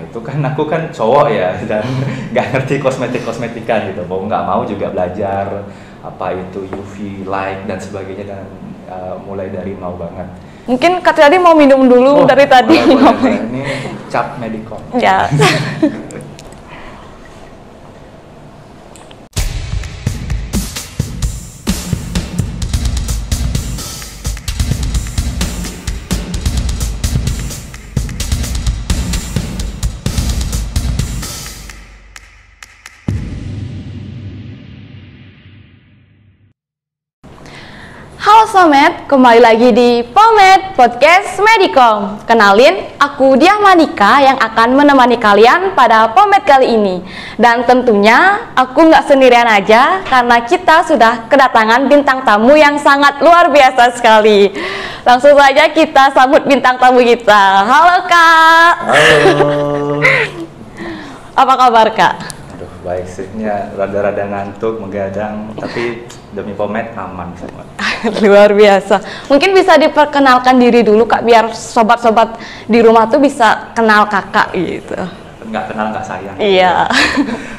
itu kan aku kan cowok ya dan nggak ngerti kosmetikan gitu, mau nggak mau juga belajar apa itu UV light dan sebagainya dan mulai dari nol banget. Mungkin Kak Triadi mau minum dulu dari tadi. Boleh. Ini cap Medicom. Ya. Halo Somet, kembali lagi di Pomed Podcast Medicom. Kenalin, aku Diah Manika yang akan menemani kalian pada Pomed kali ini. Dan tentunya aku nggak sendirian aja karena kita sudah kedatangan bintang tamu yang sangat luar biasa sekali. Langsung saja kita sambut bintang tamu kita. Halo Kak. Halo. Apa kabar Kak? Aduh, baik sih. Ya, rada-rada ngantuk, menggadang, tapi demi Pomed aman semua. Luar biasa. Mungkin bisa diperkenalkan diri dulu Kak, biar sobat-sobat di rumah tuh bisa kenal Kakak gitu. Nggak kenal nggak sayang. Iya.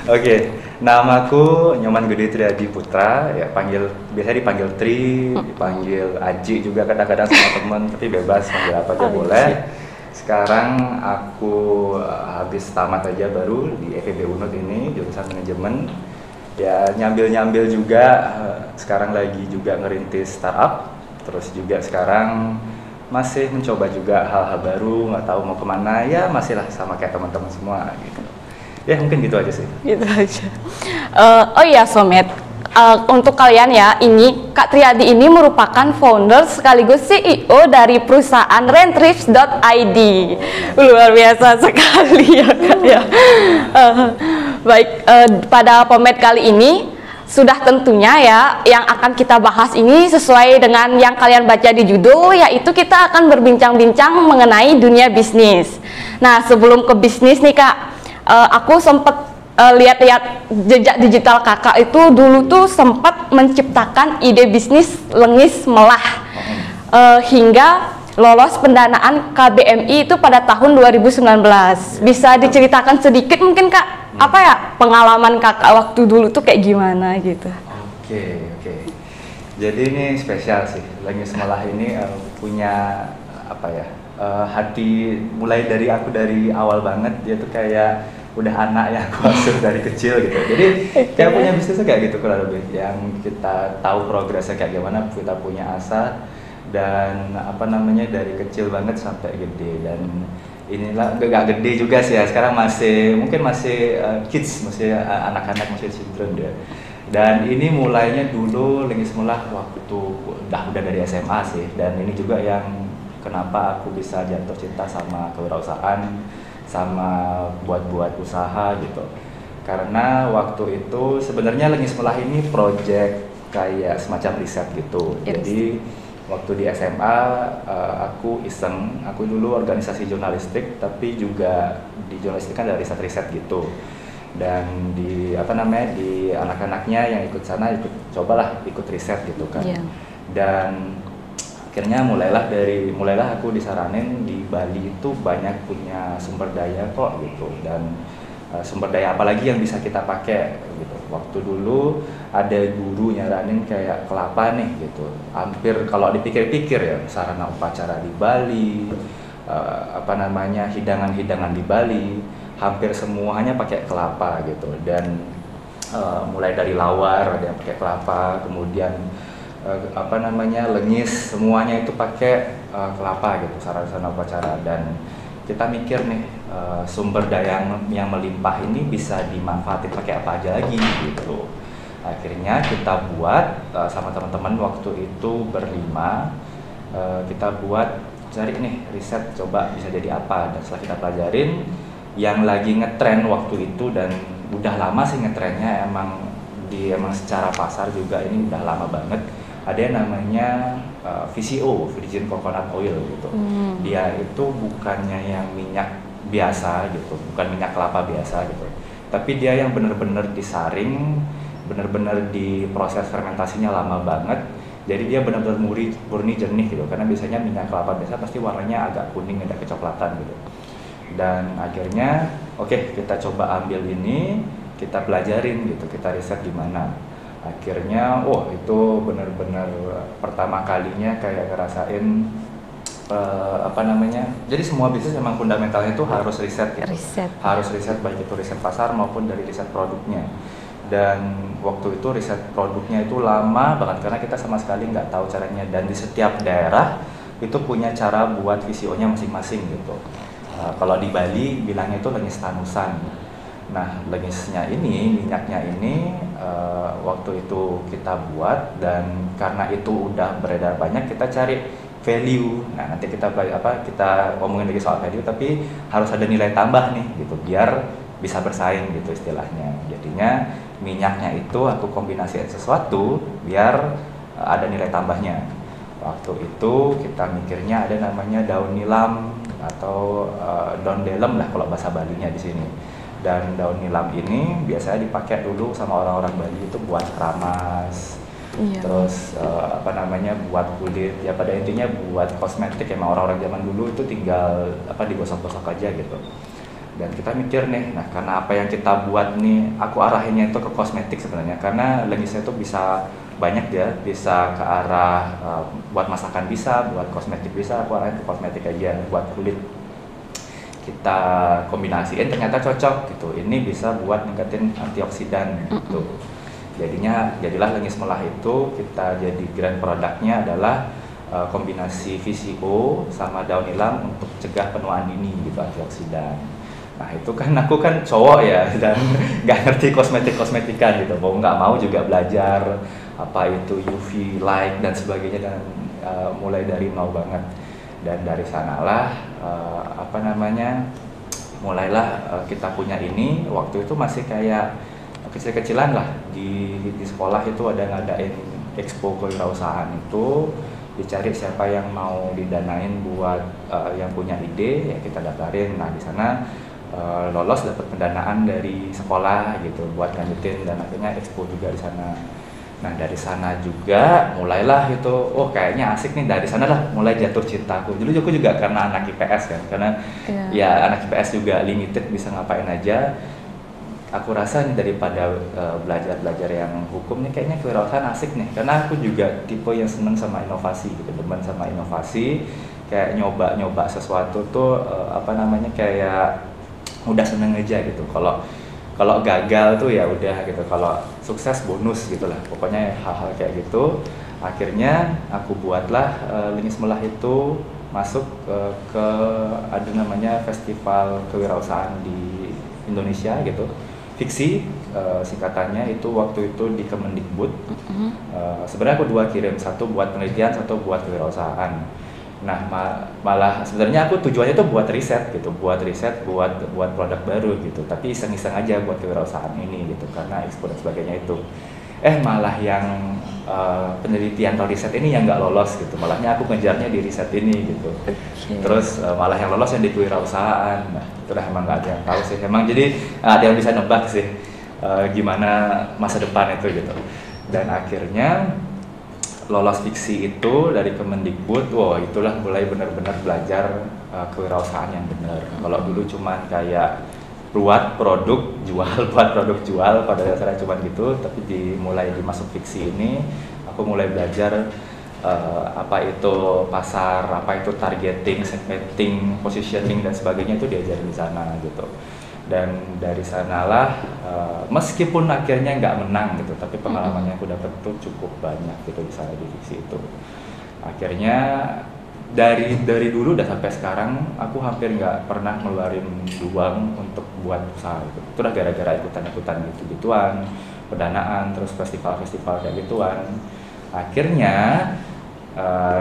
Oke, namaku Nyoman Gede Triadi Putra, ya biasa dipanggil Tri, dipanggil Aji juga kadang-kadang sama temen, tapi bebas panggil apa aja boleh. Sekarang aku habis tamat aja baru di FEB Unut ini, jurusan manajemen. Ya nyambil juga, sekarang lagi juga ngerintis startup, terus juga sekarang masih mencoba juga hal-hal baru, nggak tahu mau kemana, ya masih lah sama kayak teman-teman semua gitu. Ya mungkin gitu aja sih. Gitu aja. Oh iya Somet, untuk kalian ya, ini Kak Triadi ini merupakan founder sekaligus CEO dari perusahaan Rentrips.id. Luar biasa sekali ya Kak ya. Baik, pada Pomed kali ini sudah tentunya ya yang akan kita bahas ini sesuai dengan yang kalian baca di judul, yaitu kita akan berbincang-bincang mengenai dunia bisnis. Nah sebelum ke bisnis nih Kak, aku sempat lihat-lihat jejak digital Kakak itu dulu tuh sempat menciptakan ide bisnis lengis melah hingga lolos pendanaan KBMI itu pada tahun 2019. Bisa diceritakan sedikit mungkin Kak, apa ya pengalaman Kakak waktu dulu tuh kayak gimana gitu? Oke. Jadi ini spesial sih. Lengis melah ini punya apa ya? Hati mulai dari aku dari awal banget, dia tuh kayak udah anak yang aku asuh dari kecil gitu. Jadi kayak punya bisnisnya kayak gitu kurang lebih, yang kita tahu progresnya kayak gimana, kita punya asa dan apa namanya dari kecil banget sampai gede. Dan inilah gak gede juga sih ya, sekarang mungkin masih kids, masih anak-anak, masih children dia. Dan ini mulainya dulu Lengis Melah waktu udah dari SMA sih, dan ini juga yang kenapa aku bisa jatuh cinta sama kewirausahaan, sama buat usaha gitu. Karena waktu itu sebenarnya Lengis Melah ini project kayak semacam riset gitu. Yes. Jadi waktu di SMA aku iseng, aku dulu organisasi jurnalistik, tapi juga di jurnalistik kan ada riset-riset gitu. Dan di di anak-anaknya yang ikut sana cobalah ikut riset gitu kan. Yeah. Dan akhirnya mulailah aku disaranin di Bali itu banyak punya sumber daya kok gitu, dan sumber daya apalagi yang bisa kita pakai gitu. Waktu dulu ada guru nyaranin kayak kelapa nih gitu, hampir kalau dipikir-pikir ya sarana upacara di Bali, hidangan-hidangan di Bali hampir semuanya pakai kelapa gitu. Dan mulai dari lawar ada yang pakai kelapa, kemudian lengis, semuanya itu pakai kelapa gitu, sarana upacara. Dan kita mikir nih sumber daya yang melimpah ini bisa dimanfaatin pakai apa aja lagi gitu. Akhirnya kita buat sama teman-teman waktu itu berlima, kita buat cari nih riset coba bisa jadi apa. Dan setelah kita pelajarin yang lagi ngetren waktu itu, dan udah lama sih ngetrennya, emang secara pasar juga ini udah lama banget, ada yang namanya VCO, virgin coconut oil gitu. Dia itu bukannya yang minyak biasa gitu, bukan minyak kelapa biasa gitu, tapi dia yang bener-bener disaring, bener-bener diproses fermentasinya lama banget, jadi dia benar-benar murni jernih gitu. Karena biasanya minyak kelapa biasa pasti warnanya agak kuning, agak kecoklatan gitu. Dan akhirnya oke, kita coba ambil ini, kita pelajarin gitu, kita riset gimana. Akhirnya itu benar-benar pertama kalinya kayak ngerasain jadi semua bisnis memang fundamentalnya itu harus riset gitu. Harus riset, baik itu riset pasar maupun dari riset produknya. Dan waktu itu riset produknya itu lama banget karena kita sama sekali nggak tahu caranya, dan di setiap daerah itu punya cara buat VCO-nya masing-masing gitu. Kalau di Bali bilangnya itu lengis tanusan. Nah, lengisnya ini, minyaknya ini waktu itu kita buat, dan karena itu udah beredar banyak, kita cari value. Nah, nanti kita ngomongin lagi soal value, tapi harus ada nilai tambah nih gitu biar bisa bersaing gitu istilahnya. Jadinya minyaknya itu aku kombinasiin sesuatu biar ada nilai tambahnya. Waktu itu kita mikirnya ada namanya daun nilam atau daun delem lah kalau bahasa Balinya di sini. Dan daun nilam ini biasanya dipakai dulu sama orang-orang Bali itu buat keramas. Terus buat kulit, ya pada intinya buat kosmetik. Emang orang-orang zaman dulu itu tinggal digosok-gosok aja gitu. Dan kita mikir nih, nah karena apa yang kita buat nih, aku arahinnya itu ke kosmetik sebenarnya, karena lengisnya itu bisa banyak ya, bisa ke arah buat masakan bisa, buat kosmetik bisa, aku arahin ke kosmetik aja, buat kulit. Kita kombinasiin ternyata cocok gitu, ini bisa buat ningkatin antioksidan gitu. Jadilah lengis melah itu kita jadi grand produknya adalah kombinasi VCO sama daun nilam untuk cegah penuaan dini gitu, antioksidan. Nah itu kan aku kan cowok ya dan nggak ngerti kosmetikan gitu, nggak mau juga belajar apa itu UV light dan sebagainya, dan mulai dari nol banget. Dan dari sanalah mulailah kita punya ini. Waktu itu masih kayak kecil-kecilan lah, di sekolah itu ada ngadain expo kewirausahaan, itu dicari siapa yang mau didanain buat yang punya ide, ya kita daftarin. Nah di sana lolos, dapat pendanaan dari sekolah gitu buat lanjutin, dan akhirnya expo juga di sana. Nah dari sana juga mulailah itu, kayaknya asik nih. Dari sana lah mulai jatuh cintaku. Dulu aku juga karena anak IPS kan, karena ya anak IPS juga limited, bisa ngapain aja. Aku rasa nih daripada belajar yang hukum nih, kayaknya kewirausahaan asik nih, karena aku juga tipe yang seneng sama inovasi gitu, demen sama inovasi, kayak nyoba sesuatu tuh kayak udah seneng aja gitu. Kalau gagal tuh ya udah gitu, kalau sukses bonus gitulah, pokoknya hal-hal kayak gitu. Akhirnya aku buatlah lengis melah itu masuk ke ada namanya festival kewirausahaan di Indonesia gitu, fiksi singkatannya itu. Waktu itu di Kemendikbud. Sebenarnya aku dua kirim, satu buat penelitian, satu buat kewirausahaan. Nah malah sebenarnya aku tujuannya tuh buat riset buat produk baru gitu, tapi iseng-iseng aja buat kewirausahaan ini gitu, karena ekspor dan sebagainya itu. Malah yang penelitian atau riset ini yang nggak lolos gitu, malahnya aku ngejarnya di riset ini gitu. Terus malah yang lolos yang di kewirausahaan. Nah itulah, emang nggak ada yang tahu sih, emang jadi ada yang bisa nebak sih gimana masa depan itu gitu. Dan akhirnya lolos fiksi itu dari Kemendikbud, itulah mulai benar-benar belajar kewirausahaan yang benar. Kalau dulu cuman kayak buat produk jual, pada dasarnya cuman gitu. Tapi mulai dimasuk fiksi ini, aku mulai belajar apa itu pasar, apa itu targeting, segmenting, positioning dan sebagainya, itu diajarin di sana gitu. Dan dari sanalah meskipun akhirnya nggak menang gitu, tapi pengalaman yang aku dapat tuh cukup banyak gitu di sana, di fiksi itu. Akhirnya dari dulu dan sampai sekarang aku hampir nggak pernah ngeluarin uang untuk buat usaha itu. Itu udah gara-gara ikutan gitu-gituan, pendanaan, terus festival-festival kayak gituan. Akhirnya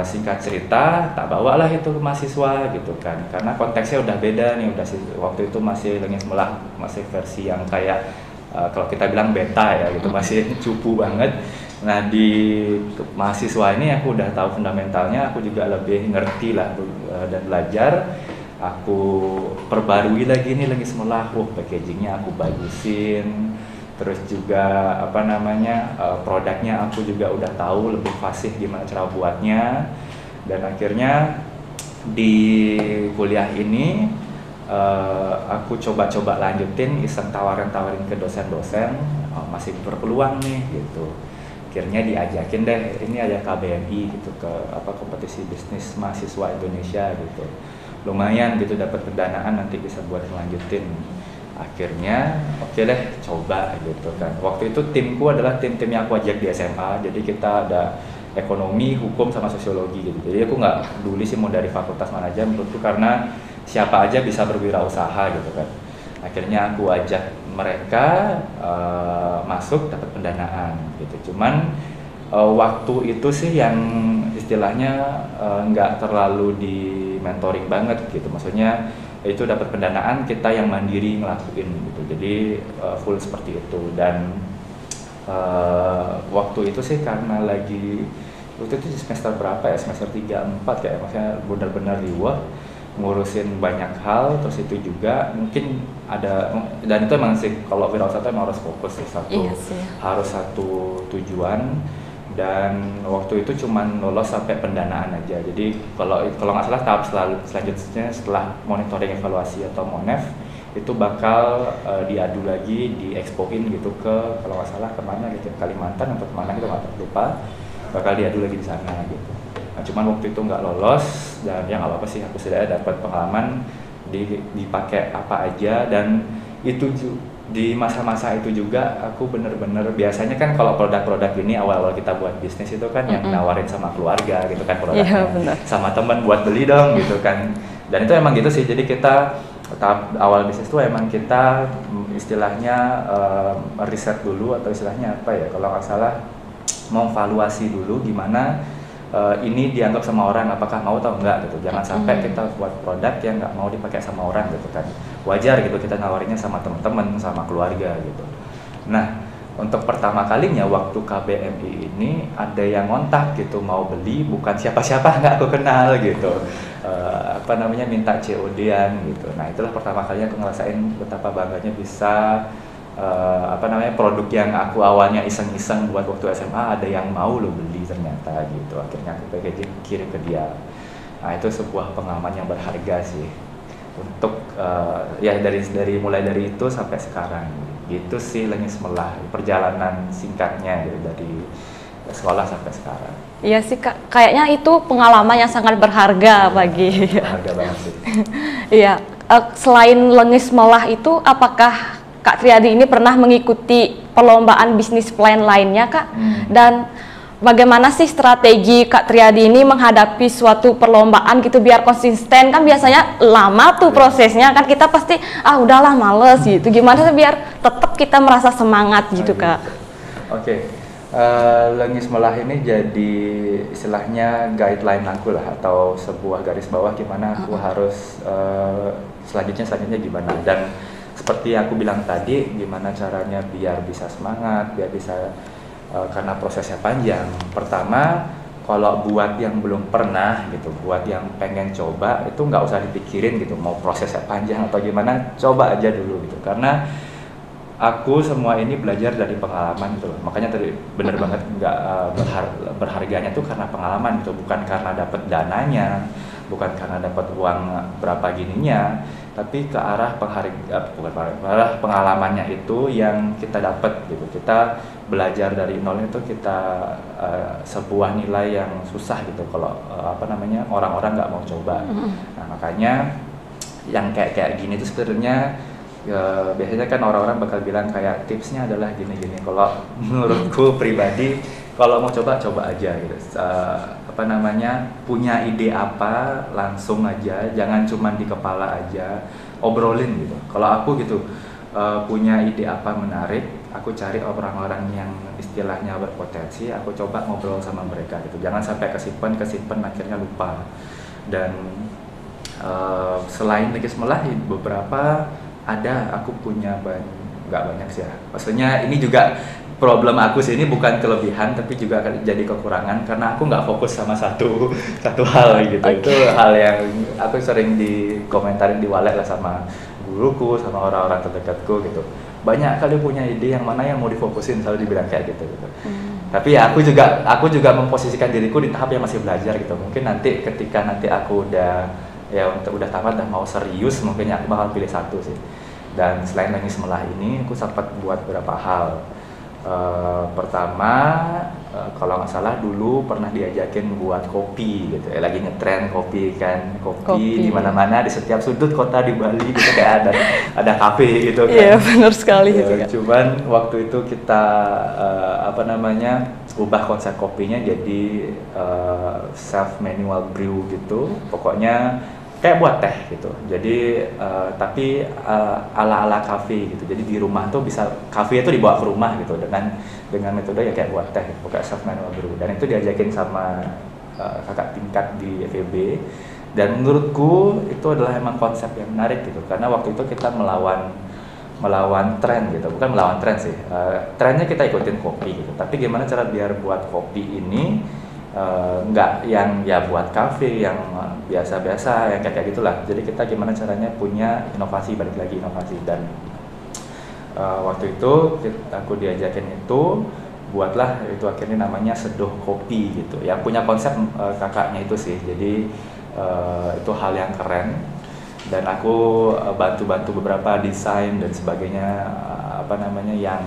singkat cerita tak bawalah itu ke mahasiswa gitu kan, karena konteksnya udah beda nih. Waktu itu masih lengis melah, masih versi yang kayak kalau kita bilang beta ya gitu, masih cupu banget. Nah di mahasiswa ini aku udah tahu fundamentalnya, aku juga lebih ngerti lah dan belajar. Aku perbarui lagi nih lengis melah, packagingnya aku bagusin. Terus juga produknya aku juga udah tahu lebih fasih gimana cara buatnya. Dan akhirnya di kuliah ini aku coba-coba lanjutin, iseng tawarin ke dosen-dosen, masih berpeluang nih gitu. Akhirnya diajakin deh, ini ada KBMI gitu, ke kompetisi bisnis mahasiswa Indonesia gitu. Lumayan gitu, dapat pendanaan, nanti bisa buat melanjutin. Akhirnya oke deh, coba gitu kan. Waktu itu timku adalah tim-tim yang aku ajak di SMA, jadi kita ada ekonomi, hukum, sama sosiologi gitu. Jadi aku nggak peduli sih mau dari fakultas mana aja, menurutku karena siapa aja bisa berwirausaha gitu kan. Akhirnya aku ajak mereka masuk, dapat pendanaan gitu. Cuman waktu itu sih yang istilahnya nggak terlalu di mentoring banget gitu. Maksudnya itu dapat pendanaan, kita yang mandiri ngelakuin gitu. Jadi full seperti itu. Dan waktu itu sih karena lagi waktu itu semester berapa ya, semester 3-4 kayak, maksudnya benar-benar riwah ngurusin banyak hal. Terus itu juga mungkin ada, dan itu emang sih kalau wirausaha itu emang harus fokus sih, harus satu tujuan. Dan waktu itu cuman lolos sampai pendanaan aja. Jadi kalau nggak salah tahap selanjutnya setelah monitoring evaluasi atau monef itu bakal diadu lagi, diexpoin gitu ke, kalau nggak salah kemana gitu, Kalimantan atau kemana gitu, nggak lupa, bakal diadu lagi di sana gitu. Nah, cuman waktu itu nggak lolos, dan ya nggak apa-apa sih, aku sudah dapat pengalaman dipakai apa aja. Dan itu di masa-masa itu juga aku bener-bener, biasanya kan kalau produk-produk ini awal-awal kita buat bisnis itu kan yang nawarin sama keluarga gitu kan produknya, sama teman buat beli dong gitu kan. Dan itu emang gitu sih, jadi kita tahap awal bisnis itu emang kita istilahnya riset dulu, atau istilahnya apa ya, kalau nggak salah mau evaluasi dulu gimana ini dianggap sama orang, apakah mau atau enggak gitu. Jangan sampai kita buat produk yang nggak mau dipakai sama orang gitu kan. Wajar gitu kita nawarinnya sama teman-teman, sama keluarga gitu. Nah, untuk pertama kalinya waktu KBMI ini ada yang ngontak gitu, mau beli, bukan siapa-siapa, nggak aku kenal gitu. Minta COD-an gitu. Nah, itulah pertama kalinya aku ngerasain betapa bangganya bisa produk yang aku awalnya iseng-iseng buat waktu SMA ada yang mau lo beli ternyata gitu. Akhirnya aku packaging, kirim ke dia. Nah, itu sebuah pengalaman yang berharga sih untuk ya mulai dari itu sampai sekarang gitu sih. Lengis Melah perjalanan singkatnya gitu, dari sekolah sampai sekarang. Iya sih Kak, kayaknya itu pengalaman yang sangat berharga bagi. Berharga banget sih. Iya, selain Lengis Melah itu, apakah Kak Triadi ini pernah mengikuti perlombaan bisnis plan lainnya Kak? Dan bagaimana sih strategi Kak Triadi ini menghadapi suatu perlombaan gitu biar konsisten? Kan biasanya lama tuh prosesnya, kan kita pasti udahlah males gitu. Gimana sih biar tetap kita merasa semangat gitu Kak? Oke. Lengis Melah ini jadi istilahnya guideline aku lah, atau sebuah garis bawah gimana aku harus selanjutnya gimana. Dan seperti yang aku bilang tadi, gimana caranya biar bisa semangat, biar bisa karena prosesnya panjang. Pertama, kalau buat yang belum pernah gitu, buat yang pengen coba, itu nggak usah dipikirin gitu mau prosesnya panjang atau gimana, coba aja dulu gitu. Karena aku semua ini belajar dari pengalaman gitu. Makanya tadi bener banget, nggak berharganya tuh karena pengalaman gitu, bukan karena dapat dananya, bukan karena dapat uang berapa gininya, tapi ke arah pengalamannya itu yang kita dapat gitu. Kita belajar dari nol itu, kita sebuah nilai yang susah gitu kalau orang-orang nggak mau coba. Nah, makanya yang kayak gini tuh sebenarnya biasanya kan orang-orang bakal bilang kayak tipsnya adalah gini-gini. Kalau menurutku pribadi, kalau mau coba aja gitu. Punya ide apa, langsung aja, jangan cuma di kepala aja, obrolin gitu. Kalau aku gitu, punya ide apa menarik, aku cari orang-orang yang istilahnya berpotensi, aku coba ngobrol sama mereka gitu. Jangan sampai kesimpan akhirnya lupa. Dan selain Lengis Melah, beberapa ada, aku punya nggak banyak sih ya. Maksudnya ini juga problem aku sih, ini bukan kelebihan tapi juga jadi kekurangan karena aku nggak fokus sama satu hal gitu. Itu hal yang aku sering dikomentarin di walet lah sama guruku, sama orang-orang terdekatku gitu. Banyak kali punya ide, yang mana yang mau difokusin, selalu dibilang kayak gitu. Tapi ya aku juga memposisikan diriku di tahap yang masih belajar gitu. Mungkin ketika aku udah ya untuk udah tamat dan mau serius mungkin aku bakal pilih satu sih. Dan selain Langis Melah ini aku sempat buat beberapa hal. Pertama, kalau nggak salah dulu pernah diajakin buat kopi gitu ya, lagi ngetren kopi kan, kopi di mana-mana di setiap sudut kota di Bali gitu, kayak ada kafe gitu kan. Iya, benar sekali itu kan. Cuman waktu itu kita ubah konsep kopinya jadi self manual brew gitu, pokoknya kayak buat teh gitu. Jadi tapi ala-ala kafe gitu. Jadi di rumah tuh bisa kafe itu dibawa ke rumah gitu dengan metode ya kayak buat teh, gitu, pakai self manual brew. Dan itu diajakin sama kakak tingkat di FEB. Dan menurutku itu adalah emang konsep yang menarik gitu. Karena waktu itu kita melawan tren gitu, bukan melawan tren sih. Trennya kita ikutin kopi gitu. Tapi gimana cara biar buat kopi ini nggak yang ya buat kafe yang biasa-biasa yang kayak gitulah. Jadi kita gimana caranya punya inovasi, balik lagi inovasi. Dan waktu itu aku diajakin itu buatlah itu akhirnya namanya Seduh Kopi gitu. Yang punya konsep kakaknya itu sih. Jadi itu hal yang keren. Dan aku bantu bantu desain dan sebagainya, yang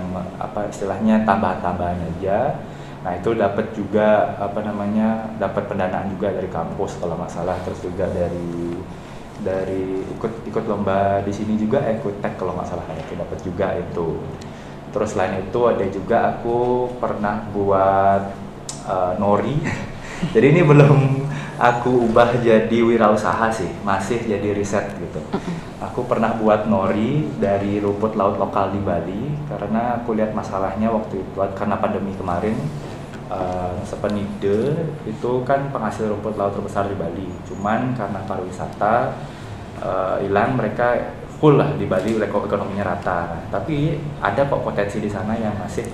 istilahnya tambahan-tambahan aja. Nah itu dapat juga dapat pendanaan juga dari kampus kalau nggak salah, terus juga dari ikut lomba di sini juga, ikut tag kalau nggak salah, itu dapat juga itu. Terus selain itu ada juga aku pernah buat nori. Jadi ini belum aku ubah jadi wirausaha sih, masih jadi riset gitu. Aku pernah buat nori dari rumput laut lokal di Bali, karena aku lihat masalahnya waktu itu karena pandemi kemarin. Sepenide itu kan penghasil rumput laut terbesar di Bali, cuman karena pariwisata hilang, mereka full lah di Bali, ekonominya rata. Tapi ada kok potensi di sana yang masih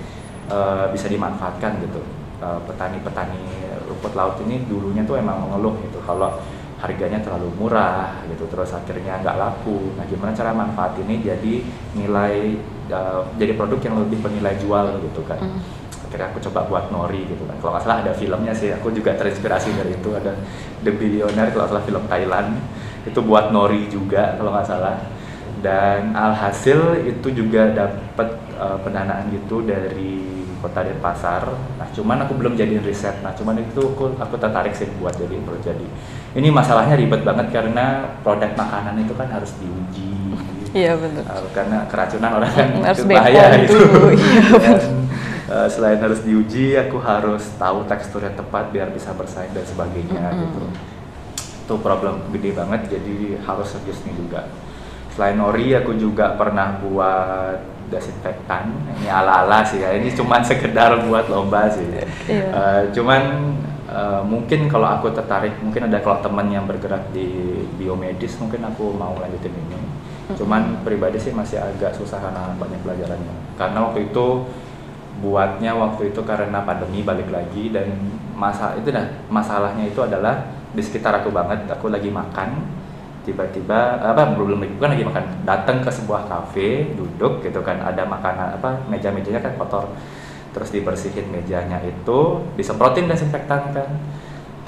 bisa dimanfaatkan gitu. Petani-petani rumput laut ini dulunya tuh emang mengeluh gitu kalau harganya terlalu murah gitu, terus akhirnya nggak laku. Nah gimana cara manfaat ini jadi jadi produk yang lebih bernilai jual gitu kan. Akhirnya aku coba buat nori gitu kan. Kalau nggak salah ada filmnya sih, aku juga terinspirasi dari itu, ada The Billionaire kalau nggak salah, film Thailand, itu buat nori juga kalau nggak salah. Dan alhasil itu juga dapat pendanaan gitu dari Kota Denpasar. Nah cuman aku belum jadiin riset, nah cuman itu aku tertarik sih buat jadiin project. Ini masalahnya ribet banget karena produk makanan itu kan harus diuji. Iya benar. Karena keracunan orang kan harus itu bahaya gitu. Iya, selain harus diuji, aku harus tahu tekstur yang tepat biar bisa bersaing dan sebagainya gitu. Itu problem gede banget, jadi harus serius nih juga. Selain nori, aku juga pernah buat desinfektan. Ini ala-ala sih ya, ini cuman sekedar buat lomba sih. Cuman mungkin kalau aku tertarik, mungkin ada kalau teman yang bergerak di biomedis, mungkin aku mau lanjutin ini. Cuman pribadi sih masih agak susah karena banyak pelajarannya. Karena waktu itu karena pandemi balik lagi, dan masalahnya itu adalah di sekitar aku banget. Aku lagi makan, tiba-tiba bukan lagi makan, datang ke sebuah kafe, duduk gitu kan, ada makanan meja-mejanya kan kotor, terus dibersihin mejanya itu, disemprotin desinfektan kan.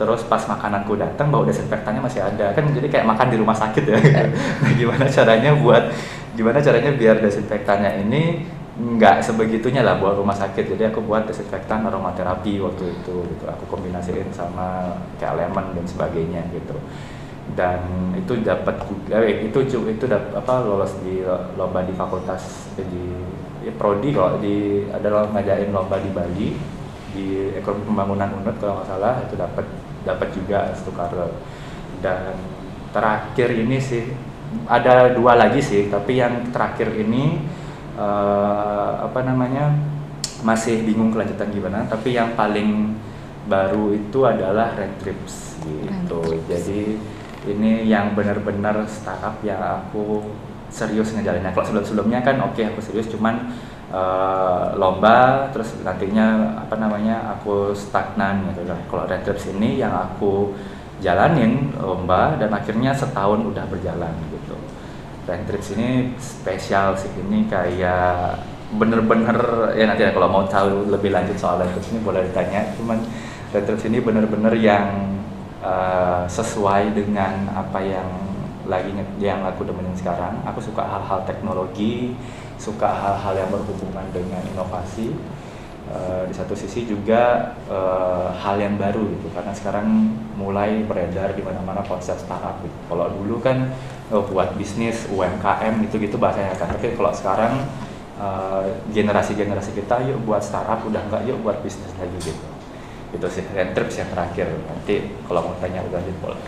Terus pas makananku datang, bau desinfektannya masih ada kan, jadi kayak makan di rumah sakit ya. Nah gimana caranya biar desinfektannya ini nggak sebegitunya lah buat rumah sakit. Jadi aku buat desinfektan aromaterapi waktu itu gitu. Aku kombinasiin sama kayak lemon dan sebagainya gitu. Dan itu dapat lolos di lomba di fakultas di prodi, kalau ada ngadain lomba di Bali di ekonomi pembangunan UNED kalau nggak salah, itu dapat juga stukar. Dan terakhir ini sih ada 2 lagi sih, tapi yang terakhir ini masih bingung kelanjutan gimana, tapi yang paling baru itu adalah Rentrips gitu. Jadi ini yang benar-benar startup yang aku serius ngejalinnya. Kalau sebelumnya kan aku serius, cuman lomba, terus nantinya aku stagnan gitu lah. Kalau Rentrips ini yang aku jalanin lomba dan akhirnya setahun udah berjalan gitu. Rentrips ini spesial sih, ini kayak bener-bener ya, nanti kalau mau tahu lebih lanjut soal Rentrips ini boleh ditanya. Cuman Rentrips ini bener-bener yang sesuai dengan apa yang aku demenin sekarang. Aku suka hal-hal teknologi, suka hal-hal yang berhubungan dengan inovasi. Di satu sisi juga hal yang baru gitu, karena sekarang mulai beredar di mana-mana konsep startup gitu. Kalau dulu kan buat bisnis UMKM gitu-gitu bahasanya kan, tapi kalau sekarang generasi-generasi kita yuk buat startup, udah enggak yuk buat bisnis lagi gitu. Itu sih Rentrips yang terakhir. Nanti kalau mau tanya udah boleh.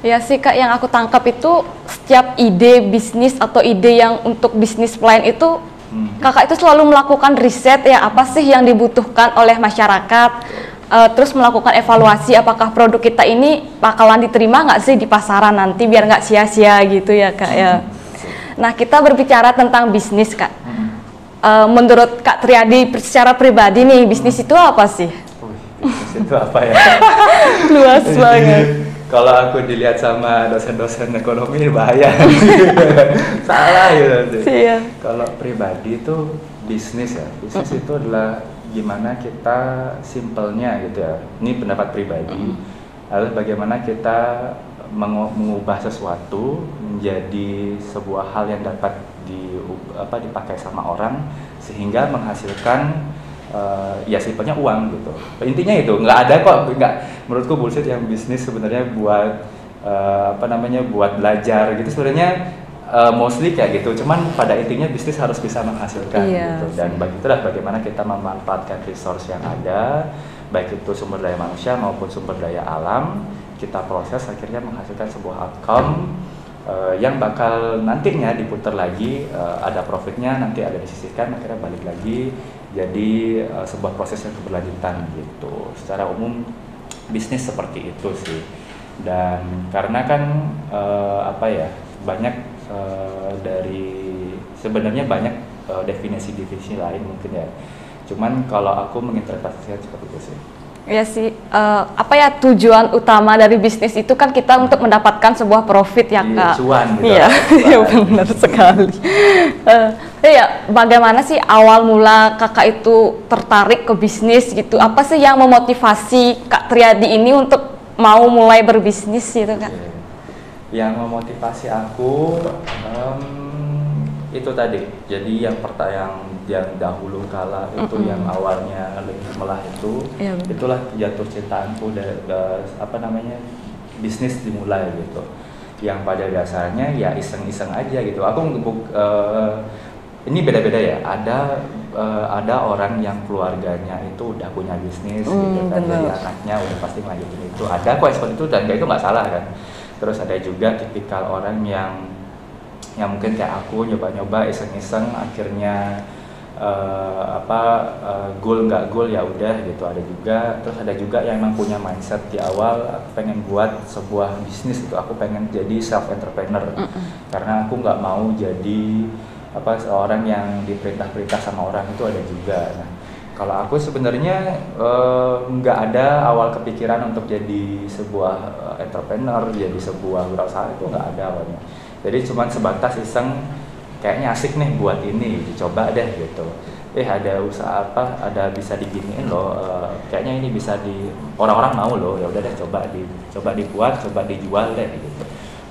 Ya sih Kak, yang aku tangkap itu setiap ide bisnis atau ide yang untuk bisnis plan itu Kakak itu selalu melakukan riset ya, apa sih yang dibutuhkan oleh masyarakat, terus melakukan evaluasi apakah produk kita ini bakalan diterima nggak sih di pasaran nanti, biar nggak sia-sia gitu ya Kak ya. Nah, kita berbicara tentang bisnis Kak. Menurut Kak Triadi secara pribadi nih, bisnis itu apa sih? Bisnis itu apa ya? Luas banget. Kalau aku dilihat sama dosen-dosen ekonomi bahaya. Salah gitu. Iya. Kalau pribadi itu bisnis ya. Bisnis itu adalah gimana kita simpelnya gitu ya. Ini pendapat pribadi. Lalu bagaimana kita mengubah sesuatu menjadi sebuah hal yang dapat dipakai sama orang sehingga menghasilkan ya simpelnya uang gitu. Intinya itu, nggak ada kok, menurutku bullshit yang bisnis sebenarnya buat buat belajar gitu. Sebenarnya mostly kayak gitu. Cuman pada intinya bisnis harus bisa menghasilkan gitu. Dan itulah bagaimana kita memanfaatkan resource yang ada, baik itu sumber daya manusia maupun sumber daya alam, kita proses akhirnya menghasilkan sebuah outcome yang bakal nantinya diputar lagi, ada profitnya, nanti ada disisihkan, akhirnya balik lagi. Jadi sebuah proses yang keberlanjutan gitu. Secara umum bisnis seperti itu sih. Dan karena kan banyak sebenarnya banyak definisi-definisi lain mungkin ya. Cuman kalau aku menginterpretasikan seperti itu sih. Ya sih, tujuan utama dari bisnis itu kan kita untuk mendapatkan sebuah profit ya Kak. Cuan gitu. Iya, benar sekali. Bagaimana sih awal mula Kakak itu tertarik ke bisnis gitu? Apa sih yang memotivasi Kak Triadi ini untuk mau mulai berbisnis gitu Kak? Yang memotivasi aku itu tadi. Jadi yang dahulu kala itu yang awalnya lebih melah itu, itulah jatuh cintaanku bisnis dimulai gitu. Yang pada dasarnya ya iseng-iseng aja gitu. Aku ini beda-beda ya. Ada orang yang keluarganya itu udah punya bisnis gitu kan, jadi anaknya udah pasti melanjutin itu. Ada kok seperti itu dan itu nggak salah kan. Terus ada juga tipikal orang yang mungkin kayak aku nyoba-nyoba iseng-iseng akhirnya goal nggak goal ya udah gitu. Terus ada juga yang memang punya mindset di awal aku pengen buat sebuah bisnis gitu, aku pengen jadi self entrepreneur karena aku nggak mau jadi seorang yang diperintah-perintah sama orang, itu ada juga. Nah, kalau aku sebenarnya nggak ada awal kepikiran untuk jadi sebuah entrepreneur, jadi sebuah wirausaha, itu nggak ada awalnya. Jadi cuma sebatas iseng, kayaknya asik nih buat ini, dicoba deh gitu. Ada usaha ada bisa diginiin loh, kayaknya ini bisa orang-orang mau loh, ya udah deh coba dibuat, coba dijual deh gitu.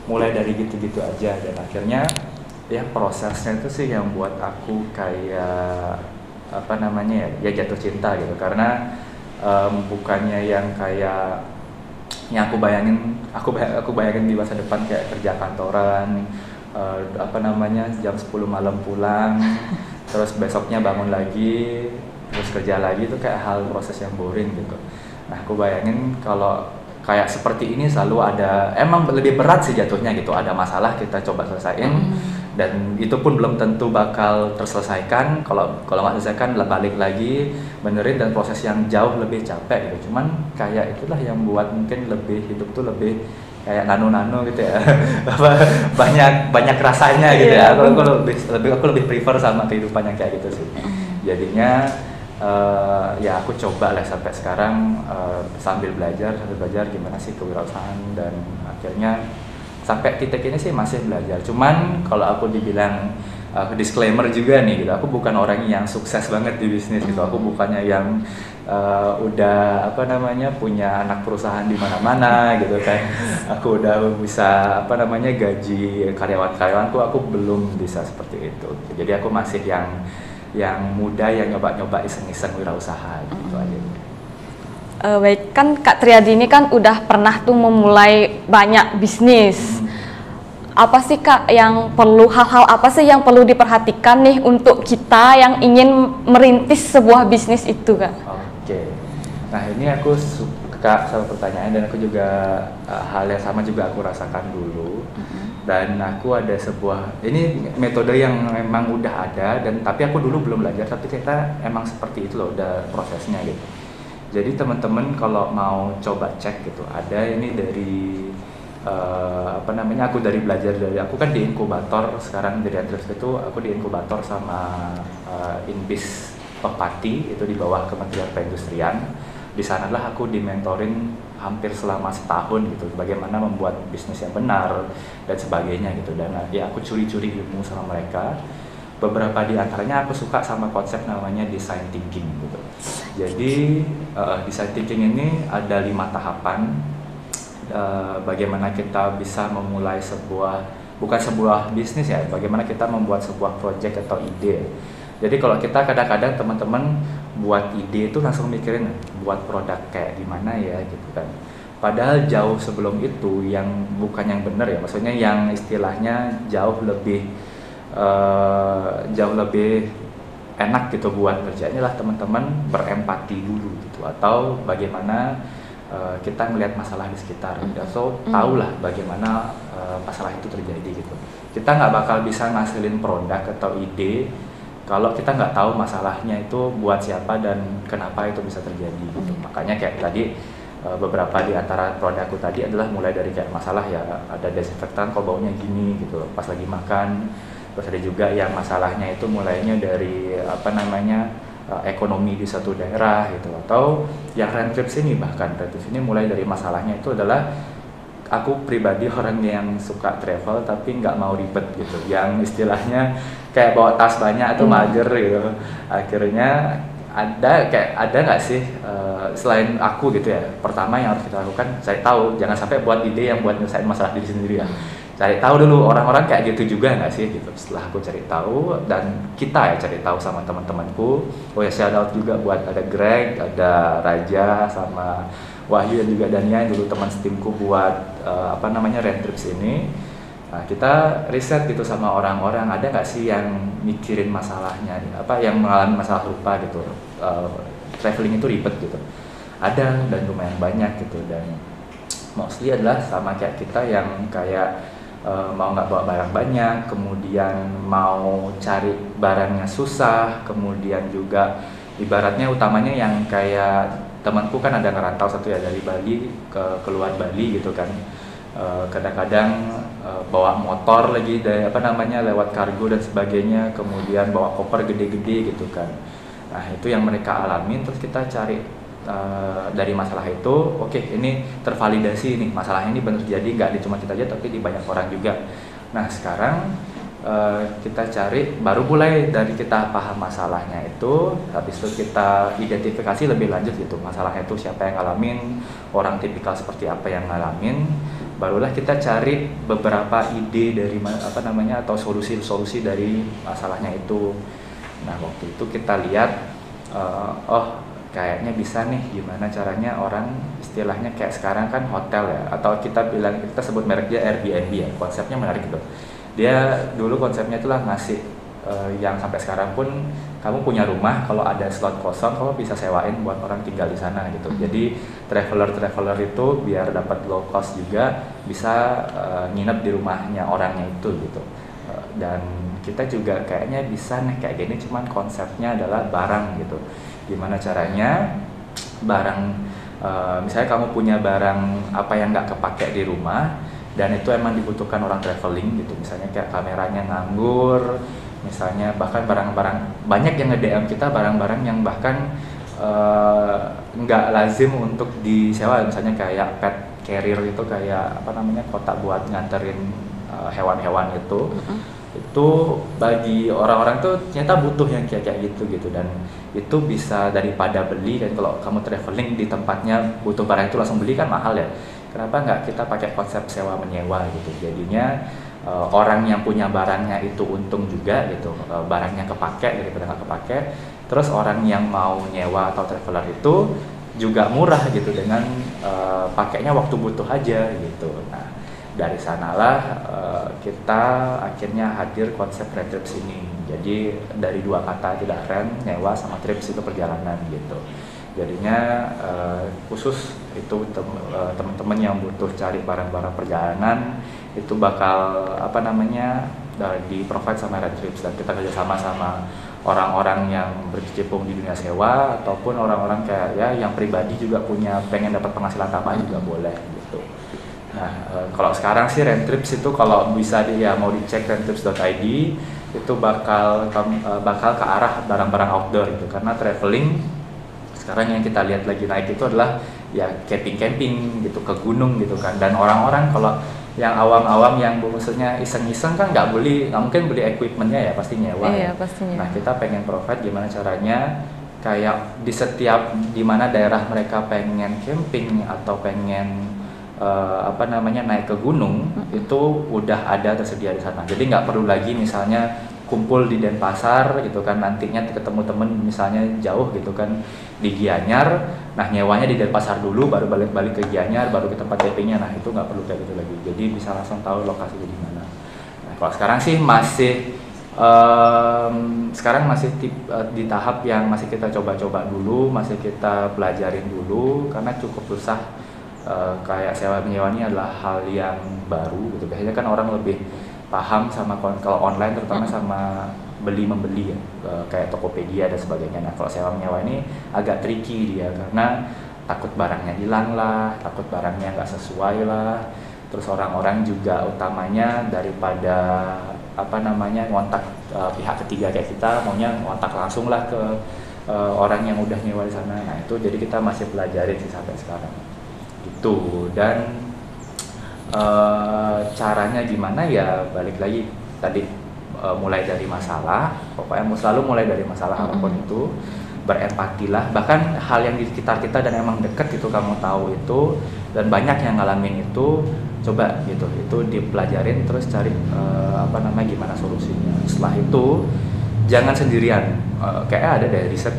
Mulai dari gitu-gitu aja dan akhirnya ya prosesnya itu sih yang buat aku kayak jatuh cinta gitu, karena bukannya yang kayak yang aku bayangin di masa depan kayak kerja kantoran, jam 10 malam pulang, terus besoknya bangun lagi, terus kerja lagi, itu kayak hal proses yang boring gitu. Nah, aku bayangin kalau kayak seperti ini selalu ada, emang lebih berat sih jatuhnya gitu, ada masalah kita coba selesaiin, dan itu pun belum tentu bakal terselesaikan. Kalau nggak selesaikan balik lagi benerin, dan proses yang jauh lebih capek gitu. Cuman kayak itulah yang buat mungkin hidup tuh lebih kayak nano gitu ya. banyak rasanya gitu ya. Aku lebih prefer sama kehidupan yang kayak gitu sih. Jadinya ya aku coba lah sampai sekarang, sambil belajar gimana sih kewirausahaan, dan akhirnya sampai titik ini sih masih belajar. Cuman kalau aku dibilang disclaimer juga nih gitu, aku bukan orang yang sukses banget di bisnis gitu, aku bukannya yang udah apa namanya punya anak perusahaan di mana-mana gitu kan, aku udah bisa apa namanya gaji karyawanku, aku belum bisa seperti itu. Jadi aku masih yang muda yang nyoba-nyoba iseng-iseng wirausaha gitu aja. Baik, kan Kak Triadi ini kan udah pernah tuh memulai banyak bisnis. Apa sih Kak hal-hal apa sih yang perlu diperhatikan nih untuk kita yang ingin merintis sebuah bisnis itu Kak? Oke, nah ini aku suka sama pertanyaan dan aku juga hal yang sama juga aku rasakan dulu. Dan aku ada ini metode yang memang udah ada tapi aku dulu belum belajar, tapi ternyata emang seperti itu loh, udah prosesnya gitu. Jadi teman-teman kalau mau coba cek gitu, ada ini dari aku aku kan di inkubator sekarang dari Rentrips itu, aku di inkubator sama Inbis Pepati itu di bawah Kementerian Perindustrian. Di sanalah aku dimentorin hampir selama setahun gitu, bagaimana membuat bisnis yang benar dan sebagainya gitu. Dan ya aku curi-curi ilmu sama mereka. Beberapa di antaranya aku suka sama konsep namanya design thinking gitu. Jadi design thinking ini ada 5 tahapan. Bagaimana kita bisa memulai bukan sebuah bisnis ya, bagaimana kita membuat sebuah project atau ide. Jadi kalau kita kadang-kadang teman-teman buat ide itu langsung mikirin buat produk kayak gimana ya gitu kan. Padahal jauh sebelum itu yang bukan yang benar ya, maksudnya yang istilahnya jauh lebih enak gitu buat kerjanya lah teman-teman berempati dulu gitu, atau bagaimana kita melihat masalah di sekitar, so tahulah bagaimana masalah itu terjadi gitu. Kita nggak bakal bisa ngasilin produk atau ide kalau kita nggak tahu masalahnya itu buat siapa dan kenapa itu bisa terjadi gitu. Makanya kayak tadi beberapa di antara produkku tadi adalah mulai dari kayak masalah ya, ada desinfektan kok baunya gini gitu pas lagi makan. Terus ada juga yang masalahnya itu mulainya dari ekonomi di satu daerah gitu, atau yang Rentrips ini, bahkan Rentrips ini mulai dari masalahnya itu adalah aku pribadi orang yang suka travel tapi nggak mau ribet gitu, yang istilahnya kayak bawa tas banyak atau mager gitu. Akhirnya ada nggak sih selain aku gitu ya, pertama yang harus kita lakukan cari tahu, jangan sampai buat ide yang buat nyelesain masalah diri sendiri ya. Cari tahu dulu orang-orang kayak gitu juga nggak sih gitu. Setelah aku cari tahu dan kita cari tahu sama teman-temanku. Oh ya, shout out juga buat ada Greg, ada Raja, sama Wahyu dan juga Dania dulu teman setimku buat Rentrips ini. Nah, kita riset gitu sama orang-orang, ada nggak sih yang mikirin masalahnya, yang mengalami masalah rupa gitu. Traveling itu ribet gitu. Ada dan lumayan banyak gitu, dan mostly adalah sama kayak kita yang kayak mau nggak bawa barang banyak, kemudian mau cari barangnya susah, kemudian juga ibaratnya utamanya yang kayak temanku kan ada ngerantau satu ya dari Bali ke keluar Bali gitu kan, kadang-kadang bawa motor lagi dari lewat kargo dan sebagainya, kemudian bawa koper gede-gede gitu kan. Nah itu yang mereka alamin, terus kita cari dari masalah itu, oke, ini tervalidasi nih, masalahnya ini benar terjadi, nggak di cuma kita aja tapi di banyak orang juga. Nah sekarang kita cari, baru mulai dari kita paham masalahnya itu, habis itu kita identifikasi lebih lanjut gitu, masalahnya itu siapa yang ngalamin, orang tipikal seperti apa yang ngalamin, barulah kita cari beberapa ide dari atau solusi-solusi dari masalahnya itu. Nah waktu itu kita lihat, kayaknya bisa nih gimana caranya orang istilahnya kayak sekarang kan hotel ya, atau kita sebut mereknya Airbnb ya, konsepnya menarik gitu. Dia dulu konsepnya itulah ngasih yang sampai sekarang pun kamu punya rumah, kalau ada slot kosong kamu bisa sewain buat orang tinggal di sana gitu. Jadi traveler itu biar dapat low cost juga bisa nginep di rumahnya orangnya itu gitu. Dan kita juga kayaknya bisa nih kayak gini, cuman konsepnya adalah barang gitu. Gimana caranya barang, misalnya kamu punya barang apa yang nggak kepake di rumah dan itu emang dibutuhkan orang traveling gitu, misalnya kayak kameranya nganggur, misalnya bahkan barang-barang banyak yang nge-DM kita barang-barang yang bahkan nggak lazim untuk disewa, misalnya kayak pet carrier itu, kayak kotak buat nganterin hewan-hewan itu. itu bagi orang-orang tuh ternyata butuh yang kayak gitu gitu, dan itu bisa daripada beli. Dan kalau kamu traveling di tempatnya butuh barang itu langsung beli kan mahal ya, kenapa nggak kita pakai konsep sewa menyewa gitu, jadinya orang yang punya barangnya itu untung juga gitu, barangnya kepake daripada nggak kepake, terus orang yang mau nyewa atau traveler itu juga murah gitu dengan pakainya waktu butuh aja gitu. Nah, dari sanalah kita akhirnya hadir konsep rent trips ini. Jadi dari dua kata, tidak rent, nyewa, sama trips itu perjalanan gitu. Jadinya khusus itu teman-teman yang butuh cari barang-barang perjalanan itu bakal di provide sama rent trips, dan kita kerjasama sama orang-orang yang berkecimpung di dunia sewa ataupun orang-orang kayak ya yang pribadi juga punya pengen dapat penghasilan tambahan juga boleh gitu. Nah, kalau sekarang sih rent trips itu kalau bisa mau dicek renttrips.id itu bakal ke arah barang-barang outdoor gitu, karena traveling sekarang yang kita lihat lagi naik itu adalah ya camping gitu, ke gunung gitu kan. Dan orang-orang kalau yang awam-awam yang maksudnya iseng-iseng kan nggak mungkin beli equipmentnya ya, pasti nyewa. Iya, pastinya. Nah, kita pengen provide gimana caranya kayak di setiap dimana daerah mereka pengen camping atau pengen naik ke gunung, itu udah ada tersedia di sana. Jadi nggak perlu lagi misalnya kumpul di Denpasar gitu kan, nantinya ketemu temen misalnya jauh gitu kan di Gianyar, nah nyewanya di Denpasar dulu baru balik ke Gianyar baru ke tempat campingnya. Nah, itu nggak perlu kayak gitu lagi, jadi bisa langsung tahu lokasinya di mana. Nah, kalau sekarang sih masih di tahap yang masih kita coba-coba dulu, masih kita pelajarin dulu, karena cukup susah. Kayak sewa menyewa ini adalah hal yang baru gitu. Biasanya kan orang lebih paham sama kalau online, terutama sama beli membeli ya, kayak Tokopedia dan sebagainya. Nah, kalau sewa menyewa ini agak tricky dia, karena takut barangnya hilang lah, takut barangnya nggak sesuai lah. Terus orang-orang juga utamanya daripada ngontak pihak ketiga kayak kita, maunya ngontak langsung lah ke orang yang udah nyewa di sana. Nah, itu jadi kita masih pelajarin sih sampai sekarang gitu. Dan caranya gimana ya, balik lagi tadi, mulai dari masalah, pokoknya selalu mulai dari masalah apapun itu, berempatilah. Bahkan hal yang di sekitar kita dan emang deket itu kamu tahu itu, dan banyak yang ngalamin itu, coba gitu, itu dipelajarin terus cari gimana solusinya. Setelah itu jangan sendirian. Kayak ada dari riset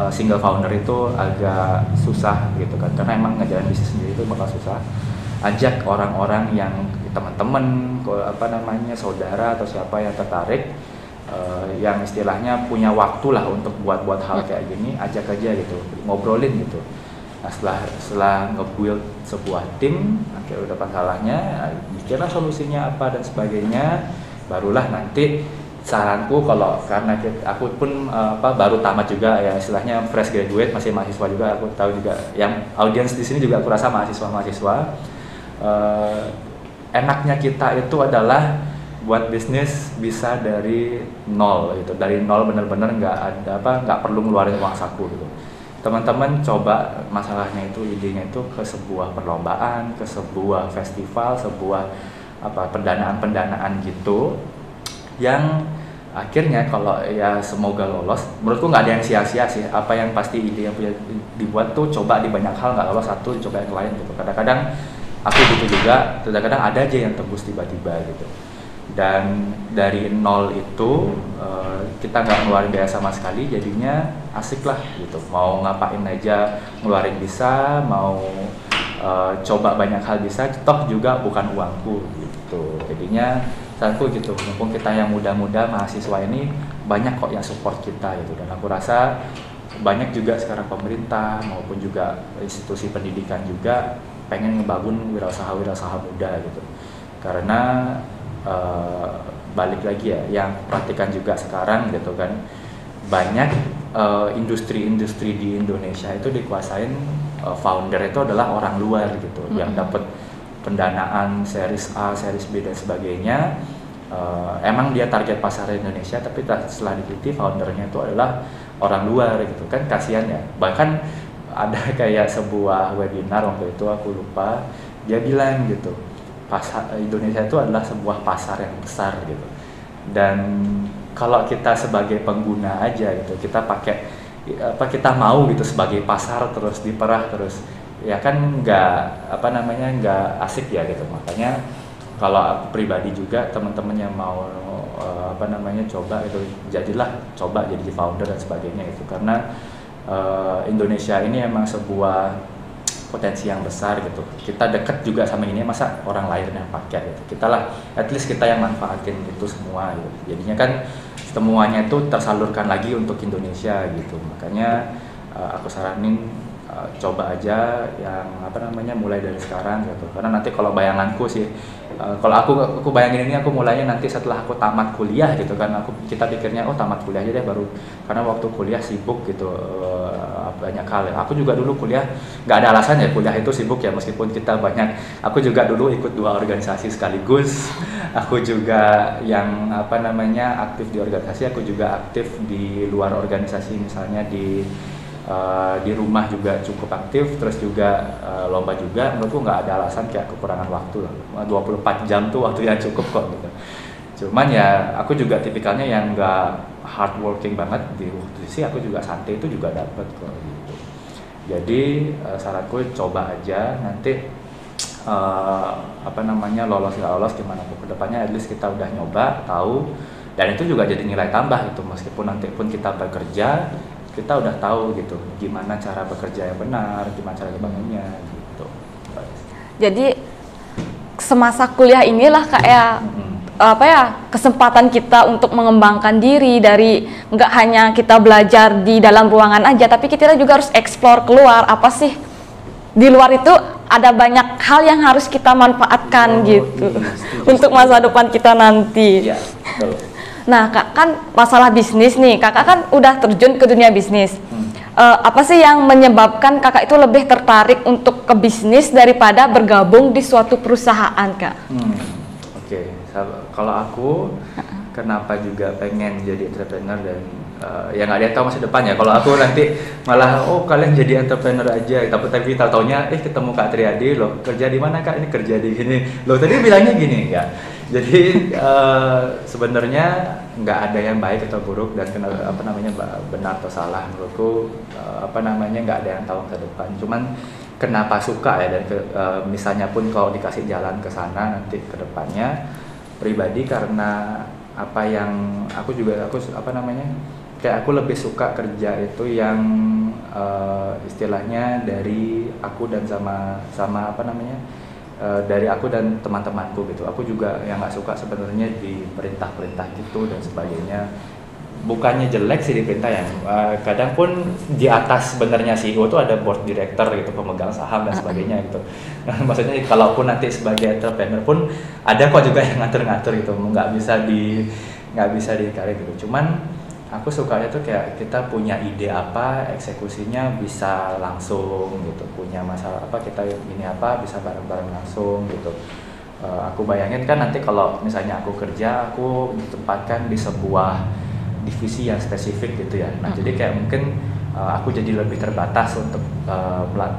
single founder itu agak susah gitu kan, karena emang ngejalanin bisnis sendiri itu bakal susah. Ajak orang-orang yang teman-teman, saudara atau siapa yang tertarik, yang istilahnya punya waktu lah untuk buat hal kayak gini, ajak aja gitu, ngobrolin gitu. Nah, setelah nge-build sebuah tim, akhirnya udah masalahnya, mikirlah solusinya apa dan sebagainya, barulah nanti saranku, kalau karena aku pun baru tamat juga ya, istilahnya fresh graduate, masih mahasiswa juga, aku tahu juga yang audiens di sini juga aku rasa mahasiswa. Enaknya kita itu adalah buat bisnis bisa dari nol gitu, dari nol bener-bener nggak perlu ngeluarin uang saku gitu. Teman-teman coba masalahnya itu, idenya itu ke sebuah perlombaan, ke sebuah festival, sebuah pendanaan gitu, yang akhirnya kalau ya semoga lolos. Menurutku nggak ada yang sia-sia sih, apa yang pasti ide yang punya dibuat tuh coba di banyak hal, nggak lolos satu coba yang lain gitu. Kadang-kadang aku gitu juga, kadang-kadang ada aja yang tembus tiba-tiba gitu. Dan dari nol itu kita nggak ngeluarin biaya sama sekali, jadinya asik lah gitu, mau ngapain aja ngeluarin bisa, mau coba banyak hal bisa, toh juga bukan uangku gitu. Jadinya saranku gitu, mumpung kita yang muda-muda mahasiswa ini banyak kok yang support kita gitu. Dan aku rasa banyak juga sekarang pemerintah maupun juga institusi pendidikan juga pengen ngebangun wirausaha muda gitu. Karena balik lagi ya, yang perhatikan juga sekarang gitu kan, banyak industri-industri di Indonesia itu dikuasain founder itu adalah orang luar gitu, yang dapat pendanaan series A, series B dan sebagainya. Emang dia target pasar Indonesia, tapi setelah diteliti foundernya itu adalah orang luar gitu kan, kasihan ya. Bahkan ada kayak sebuah webinar waktu itu, aku lupa, dia bilang gitu, pasar Indonesia itu adalah sebuah pasar yang besar gitu. Dan kalau kita sebagai pengguna aja gitu, kita pakai kita mau gitu sebagai pasar terus diperah terus, ya kan nggak asik ya gitu. Makanya kalau aku pribadi juga, teman-teman yang mau coba itu, coba jadi founder dan sebagainya itu, karena Indonesia ini emang sebuah potensi yang besar gitu. Kita deket juga sama ini, masa orang lain yang pakai gitu. Kita lah, at least kita yang manfaatin itu semua gitu. Jadinya kan semuanya itu tersalurkan lagi untuk Indonesia gitu. Makanya aku saranin coba aja yang mulai dari sekarang gitu. Karena nanti kalau bayanganku sih, kalau aku bayangin ini, aku mulainya nanti setelah aku tamat kuliah gitu kan. Kita pikirnya tamat kuliah aja deh baru, karena waktu kuliah sibuk gitu, banyak hal ya. Aku juga dulu kuliah nggak ada alasan ya, kuliah itu sibuk ya, meskipun kita banyak. Aku juga dulu ikut 2 organisasi sekaligus. Aku juga yang aktif di organisasi, aku juga aktif di luar organisasi, misalnya di rumah juga cukup aktif, terus juga lomba juga. Menurutku nggak ada alasan kayak kekurangan waktu lah. 24 jam tuh waktu yang cukup kok gitu. Cuman ya aku juga tipikalnya yang nggak hard working banget. Di waktu sih aku juga santai itu juga dapat kok gitu. Jadi saranku coba aja, nanti lolos nggak lolos gimana pun kedepannya, at least kita udah nyoba, tahu, dan itu juga jadi nilai tambah gitu. Meskipun nanti pun kita bekerja, kita udah tahu gitu gimana cara bekerja yang benar, gimana cara ngebangunnya gitu. Jadi semasa kuliah inilah kayak kesempatan kita untuk mengembangkan diri, dari nggak hanya kita belajar di dalam ruangan aja, tapi kita juga harus explore keluar, apa sih di luar itu ada banyak hal yang harus kita manfaatkan gitu untuk masa depan kita nanti. Iya, betul. Nah, Kak, kan masalah bisnis nih, Kakak kan udah terjun ke dunia bisnis. Apa sih yang menyebabkan Kakak itu lebih tertarik untuk ke bisnis daripada bergabung di suatu perusahaan, Kak? Oke. Kalau aku, kenapa juga pengen jadi entrepreneur dan yang nggak ada yang tahu masa depan ya. Kalau aku nanti malah, kalian jadi entrepreneur aja, tapi taunya ketemu Kak Triadi, loh kerja di mana Kak? Ini kerja di gini, loh tadi bilangnya gini ya. Jadi sebenarnya nggak ada yang baik atau buruk, dan benar atau salah. Menurutku nggak ada yang tahu masa depan. Cuman kenapa suka ya, dan misalnya pun kalau dikasih jalan ke sana nanti ke depannya, pribadi karena kayak aku lebih suka kerja itu yang istilahnya dari aku dan dari aku dan teman-temanku gitu. Aku juga yang nggak suka sebenarnya di perintah-perintah gitu dan sebagainya. Bukannya jelek sih diperintah ya, kadang pun di atas sebenarnya CEO itu ada board director gitu, pemegang saham dan sebagainya gitu. Maksudnya kalaupun nanti sebagai entrepreneur pun ada kok juga yang ngatur-ngatur gitu, nggak bisa ditarik gitu. Cuman aku sukanya tuh kayak kita punya ide apa, eksekusinya bisa langsung gitu. Punya masalah apa, kita ini apa, bisa bareng-bareng langsung gitu. Aku bayangin kan nanti kalau misalnya aku kerja, aku ditempatkan di sebuah divisi yang spesifik gitu ya. Nah, jadi kayak mungkin aku jadi lebih terbatas untuk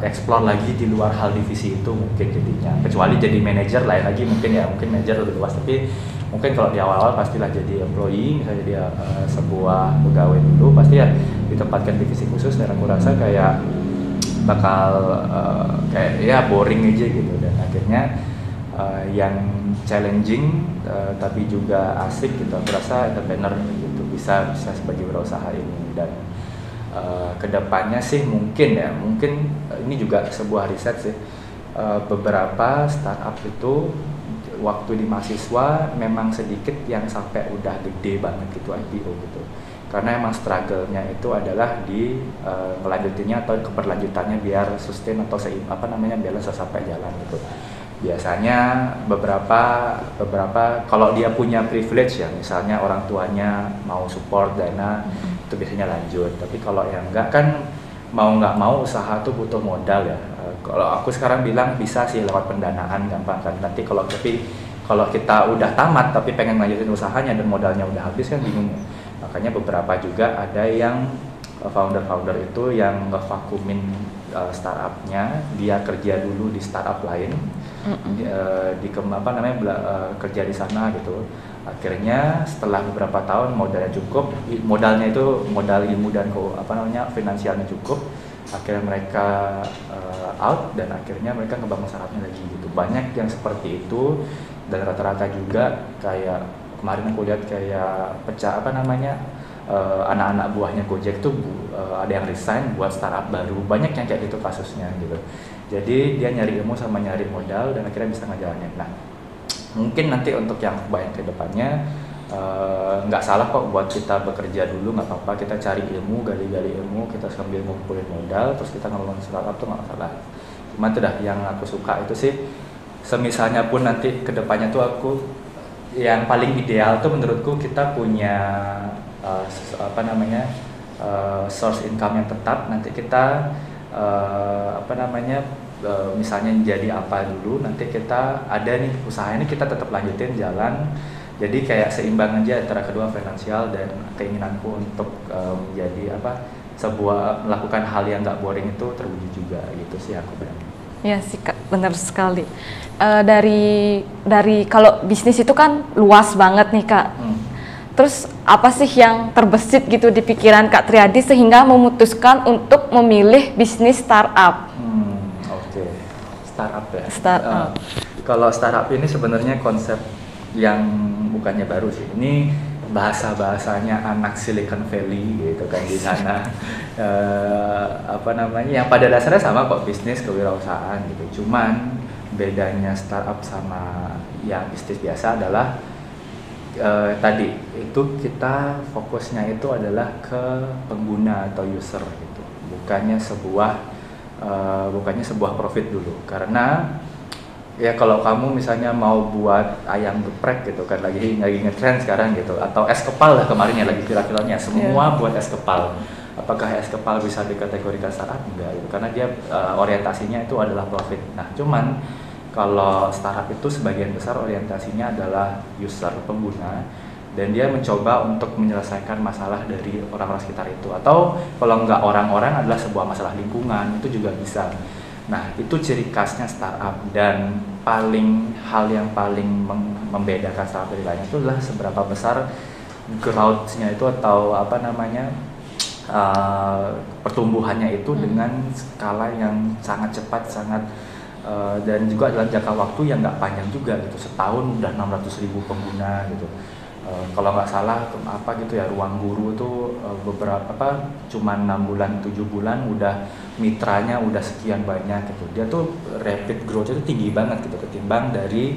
explore lagi di luar hal divisi itu mungkin jadinya. Kecuali jadi manajer lain lagi mungkin manajer lebih luas, tapi mungkin kalau di awal-awal pastilah jadi employee, misalnya dia sebuah pegawai dulu, pasti ya ditempatkan divisi khusus, dan aku rasa kayak bakal kayak boring aja gitu. Dan akhirnya yang challenging tapi juga asik gitu, aku rasa entrepreneur gitu, bisa sebagai berusaha ini. Dan kedepannya sih mungkin ini juga sebuah riset sih, beberapa startup itu waktu di mahasiswa memang sedikit yang sampai udah gede banget gitu IPO gitu, karena emang struggle-nya itu adalah di ngelanjutinnya atau keberlanjutannya biar sustain atau balance sampai jalan gitu. Biasanya beberapa kalau dia punya privilege ya, misalnya orang tuanya mau support dana, itu biasanya lanjut. Tapi kalau yang enggak kan, mau nggak mau usaha tuh butuh modal ya. Kalau aku sekarang bilang bisa sih lewat pendanaan, gampang kan. Nanti kalau kita udah tamat tapi pengen lanjutin usahanya dan modalnya udah habis kan bingung. Makanya beberapa juga ada yang founder itu yang ngevakumin startupnya, dia kerja dulu di startup lain, apa namanya kerja di sana gitu. Akhirnya setelah beberapa tahun modalnya itu modal ilmu dan apa namanya finansialnya cukup. Akhirnya mereka out dan akhirnya mereka ngebangun startupnya lagi gitu. Banyak yang seperti itu dan rata-rata juga kayak kemarin aku lihat kayak anak-anak buahnya Gojek tuh ada yang resign buat startup baru. Banyak yang kayak gitu kasusnya gitu. Jadi dia nyari ilmu sama nyari modal dan akhirnya bisa ngejalanin. Nah, mungkin nanti untuk yang bayang ke depannya nggak salah kok buat kita bekerja dulu, nggak apa-apa, kita cari ilmu, gali-gali ilmu, kita sambil ngumpulin modal, terus kita ngomong startup tuh nggak masalah. Cuma itu dah yang aku suka itu sih, semisalnya pun nanti kedepannya tuh yang paling ideal tuh menurutku kita punya source income yang tetap. Nanti kita misalnya jadi apa dulu, nanti kita ada nih usaha ini kita tetap lanjutin jalan. Jadi kayak seimbang aja antara kedua, finansial dan keinginanku untuk melakukan hal yang nggak boring itu terwujud juga gitu sih aku bilang. Ya sih Kak, benar sekali. Dari kalau bisnis itu kan luas banget nih Kak. Terus apa sih yang terbesit gitu di pikiran Kak Triadi sehingga memutuskan untuk memilih bisnis startup? Oke. Startup ya. Startup. Kalau startup ini sebenarnya konsep yang bukannya baru sih. Ini bahasanya anak Silicon Valley gitu kan di sana. Yang pada dasarnya sama kok, bisnis kewirausahaan gitu. Cuman bedanya startup sama yang bisnis biasa adalah tadi itu kita fokusnya itu adalah ke pengguna atau user gitu, bukannya sebuah profit dulu. Karena ya kalau kamu misalnya mau buat ayam geprek gitu kan, lagi ngetrend sekarang gitu, atau es kepal lah kemarin ya lagi viral-viralnya, semua buat es kepal. Apakah es kepal bisa dikategorikan startup? Enggak gitu, karena dia orientasinya itu adalah profit. Nah, cuman kalau startup itu sebagian besar orientasinya adalah user, pengguna, dan dia mencoba untuk menyelesaikan masalah dari orang-orang sekitar itu, atau kalau nggak orang-orang adalah sebuah masalah lingkungan, itu juga bisa. Nah, itu ciri khasnya startup, dan hal yang paling membedakan startup dari lainnya itu adalah seberapa besar growth-nya itu, atau pertumbuhannya itu dengan skala yang sangat cepat, dan juga dalam jangka waktu yang nggak panjang juga gitu. Setahun udah 600.000 pengguna gitu. Kalau nggak salah Ruang Guru tuh cuma 6 bulan 7 bulan udah mitranya udah sekian banyak gitu. Dia tuh rapid growth itu tinggi banget gitu ketimbang dari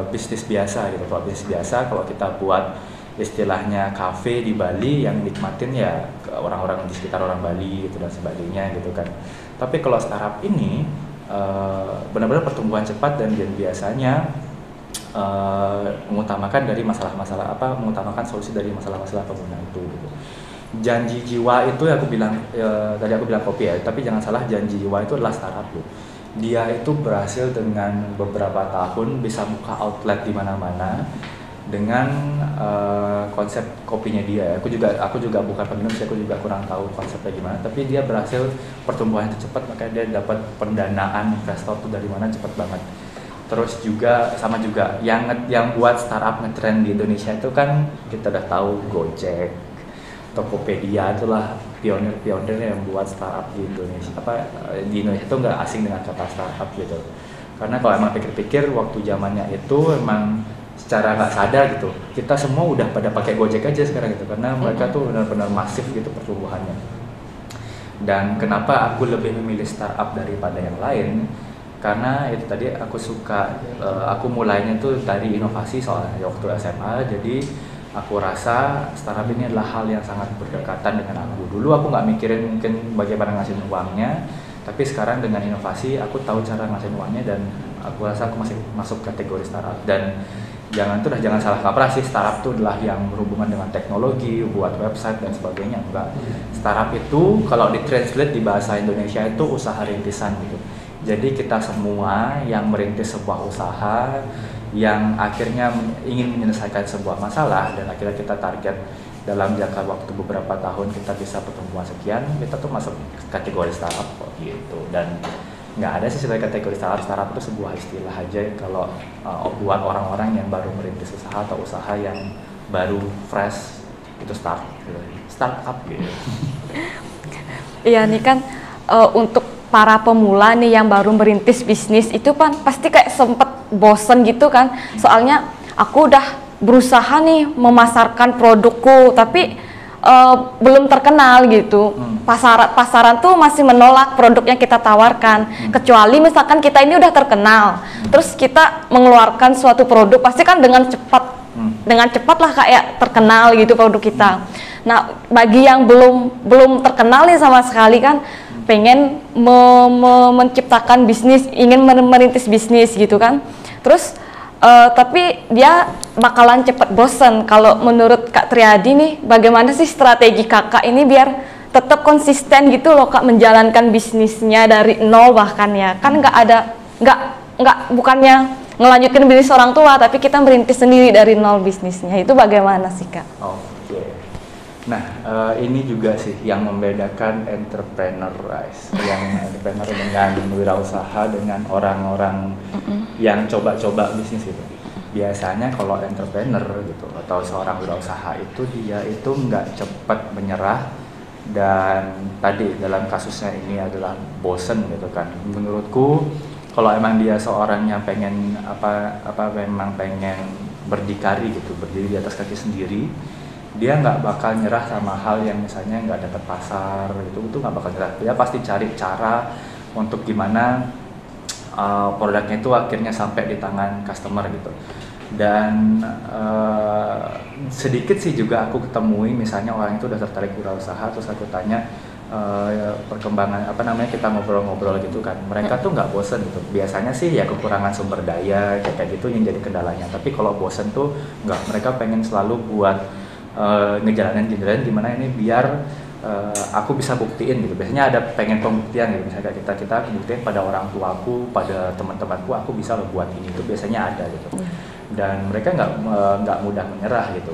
bisnis biasa gitu. Kalau bisnis biasa, kalau kita buat istilahnya kafe di Bali, yang nikmatin ya orang-orang di sekitar orang Bali gitu dan sebagainya gitu kan. Tapi kalau startup ini benar-benar pertumbuhan cepat, dan biasanya mengutamakan solusi dari masalah-masalah pengguna itu gitu. Janji jiwa itu tadi aku bilang kopi ya, tapi jangan salah, janji jiwa itu adalah startup loh. Dia itu berhasil dengan beberapa tahun bisa buka outlet di mana-mana dengan konsep kopinya dia. Aku juga bukan peminum, aku juga kurang tahu konsepnya gimana, tapi dia berhasil pertumbuhan itu cepat, makanya dia dapat pendanaan investor tuh dari mana cepat banget. Terus juga yang buat startup ngetrend di Indonesia itu kan kita udah tahu Gojek, Tokopedia, itulah pionir yang buat startup di Indonesia. Di Indonesia itu nggak asing dengan kata startup gitu. Karena kalau emang pikir-pikir waktu zamannya itu emang secara nggak sadar gitu, kita semua udah pada pakai Gojek aja sekarang gitu, karena mereka tuh benar-benar masif gitu pertumbuhannya. Dan kenapa aku lebih memilih startup daripada yang lain? Karena itu tadi aku mulainya tuh dari inovasi soalnya waktu SMA. Jadi aku rasa startup ini adalah hal yang sangat berdekatan dengan aku. Dulu aku nggak mikirin mungkin bagaimana ngasihin uangnya, tapi sekarang dengan inovasi aku tahu cara ngasihin uangnya, dan aku rasa aku masih masuk kategori startup. Dan jangan salah kaprah sih, startup itu adalah yang berhubungan dengan teknologi, buat website dan sebagainya. Enggak, startup itu kalau ditranslate di bahasa Indonesia itu usaha rintisan gitu. Jadi kita semua yang merintis sebuah usaha yang akhirnya ingin menyelesaikan sebuah masalah, dan akhirnya kita target dalam jangka waktu beberapa tahun kita bisa pertumbuhan sekian, kita tuh masuk kategori startup kok gitu. Dan nggak ada sih sebagai kategori startup. Startup itu sebuah istilah aja kalau buat orang-orang yang baru merintis usaha atau usaha yang baru fresh, itu startup gitu. Iya nih kan, untuk para pemula nih yang baru merintis bisnis itu kan pasti kayak sempet bosen gitu kan, soalnya aku udah berusaha nih memasarkan produkku tapi belum terkenal gitu. Pasaran tuh masih menolak produk yang kita tawarkan. Kecuali misalkan kita ini udah terkenal, terus kita mengeluarkan suatu produk, pasti kan dengan cepat lah kayak terkenal gitu produk kita. Nah, bagi yang belum terkenal nih sama sekali kan, pengen menciptakan bisnis, ingin merintis bisnis gitu kan. Terus tapi dia bakalan cepet bosen. Kalau menurut Kak Triadi nih, bagaimana sih strategi kakak ini biar tetap konsisten gitu loh Kak, menjalankan bisnisnya dari nol bahkan ya? Kan bukannya ngelanjutin bisnis orang tua, tapi kita merintis sendiri dari nol bisnisnya. Itu bagaimana sih Kak? Oke. Nah, ini juga sih yang membedakan entrepreneur dengan wirausaha dengan orang-orang yang coba-coba bisnis itu. Biasanya kalau entrepreneur gitu atau seorang wirausaha itu dia itu nggak cepat menyerah, dan tadi dalam kasusnya ini adalah bosen gitu kan. Menurutku kalau emang dia seorang yang pengen memang pengen berdikari gitu, berdiri di atas kaki sendiri, dia nggak bakal nyerah sama hal yang misalnya nggak dapat pasar itu nggak bakal nyerah. Dia pasti cari cara untuk gimana produknya itu akhirnya sampai di tangan customer gitu. Dan sedikit sih juga aku ketemui misalnya orang itu udah tertarik wirausaha, terus aku tanya perkembangan kita ngobrol-ngobrol gitu kan, mereka tuh nggak bosen gitu. Biasanya sih ya kekurangan sumber daya kayak gitu yang jadi kendalanya, tapi kalau bosen tuh nggak, mereka pengen selalu buat ngejalanin gimana ini biar aku bisa buktiin gitu. Biasanya ada pengen pembuktian gitu, misalnya kita buktiin pada orang tuaku, pada teman-temanku, aku bisa lo buat ini, itu biasanya ada gitu. Dan mereka nggak mudah menyerah gitu.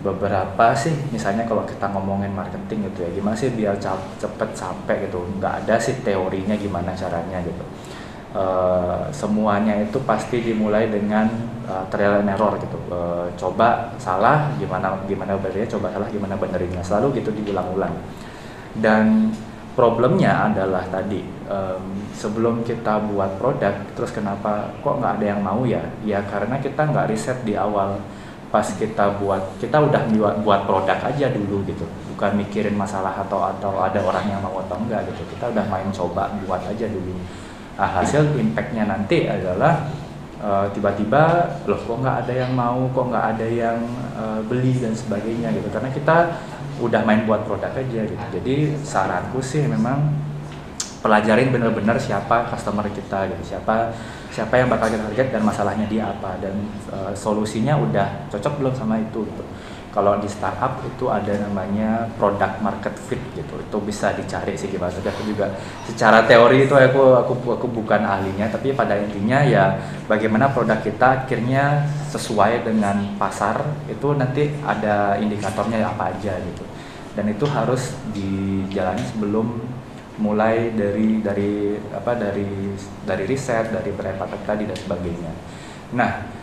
Beberapa sih misalnya kalau kita ngomongin marketing gitu ya, gimana sih biar cepet sampai gitu, nggak ada sih teorinya gimana caranya gitu. Semuanya itu pasti dimulai dengan trial and error gitu. Coba salah gimana benernya, coba salah gimana benerinnya, selalu gitu diulang-ulang. Dan problemnya adalah tadi sebelum kita buat produk, terus kenapa kok nggak ada yang mau ya? Ya karena kita nggak riset di awal. Pas kita udah buat produk aja dulu gitu, bukan mikirin masalah atau ada orang yang mau atau enggak gitu. Kita udah main coba buat aja dulu. Nah, hasil impactnya nanti adalah tiba-tiba loh kok nggak ada yang mau, kok nggak ada yang beli dan sebagainya gitu, karena kita udah main buat produk aja gitu. Jadi saranku sih memang pelajarin bener-bener siapa customer kita gitu, siapa yang bakal kita target dan masalahnya dia apa, dan solusinya udah cocok belum sama itu gitu. Kalau di startup itu ada namanya product market fit gitu, itu bisa dicari sih gimana. Tapi aku juga secara teori itu aku bukan ahlinya, tapi pada intinya ya bagaimana produk kita akhirnya sesuai dengan pasar, itu nanti ada indikatornya apa aja gitu. Dan itu harus dijalani sebelum mulai dari riset, dari pendapat tadi dan sebagainya. Nah,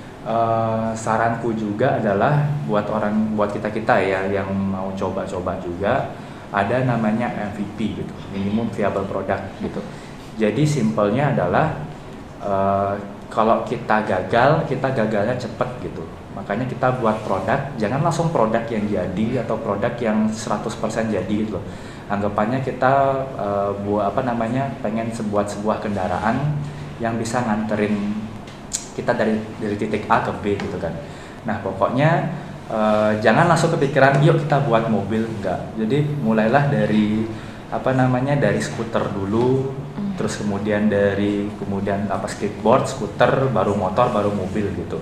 saranku juga adalah buat kita ya yang mau coba-coba juga, ada namanya MVP gitu, minimum viable product gitu. Jadi simpelnya adalah kalau kita gagalnya cepet gitu. Makanya kita buat produk, jangan langsung produk yang jadi atau produk yang 100% jadi gitu loh. Anggapannya kita pengen buat sebuah kendaraan yang bisa nganterin kita dari titik A ke B gitu kan. Nah pokoknya jangan langsung kepikiran yuk kita buat mobil, enggak. Jadi mulailah dari skuter dulu, terus kemudian skateboard, skuter, baru motor, baru mobil gitu.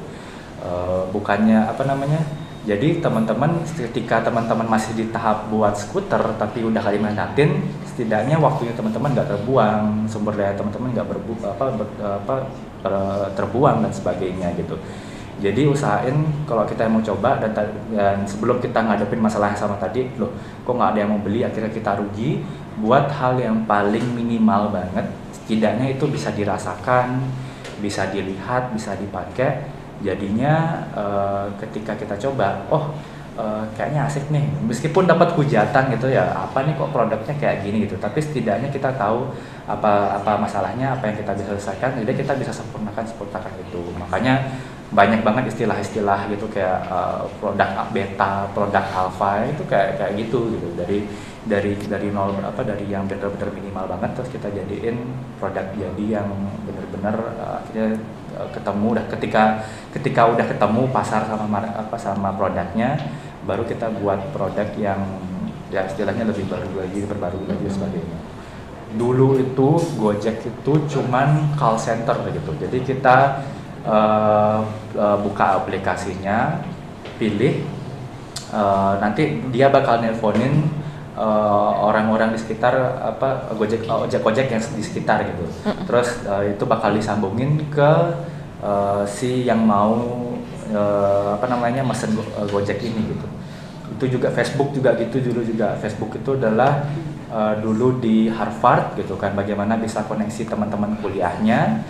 Jadi teman-teman ketika teman-teman masih di tahap buat skuter tapi udah Kalimantan, setidaknya waktunya teman-teman nggak terbuang, sumber daya teman-teman nggak terbuang dan sebagainya gitu. Jadi usahain kalau kita mau coba dan sebelum kita ngadepin masalah yang sama tadi, loh kok nggak ada yang mau beli, akhirnya kita rugi, buat hal yang paling minimal banget, setidaknya itu bisa dirasakan, bisa dilihat, bisa dipakai. Jadinya ketika kita coba, kayaknya asik nih, meskipun dapat hujatan gitu ya, apa nih kok produknya kayak gini gitu, tapi setidaknya kita tahu apa masalahnya, apa yang kita bisa selesaikan, jadi kita bisa sempurnakan itu. Makanya banyak banget istilah-istilah gitu kayak produk beta, produk alpha, itu kayak gitu dari nol, dari yang benar-benar minimal banget terus kita jadiin produk jadi yang benar-benar akhirnya ketemu. Dan ketika udah ketemu pasar sama produknya, baru kita buat produk yang ya istilahnya lebih berbaru lagi dan sebagainya. Dulu itu Gojek itu cuman call center gitu, jadi kita buka aplikasinya, pilih, nanti dia bakal nelponin orang-orang di sekitar ojek yang di sekitar gitu. Terus itu bakal disambungin ke si yang mau mesen Gojek ini gitu. Itu juga Facebook juga gitu, dulu juga Facebook itu adalah dulu di Harvard gitu kan, bagaimana bisa koneksi teman-teman kuliahnya.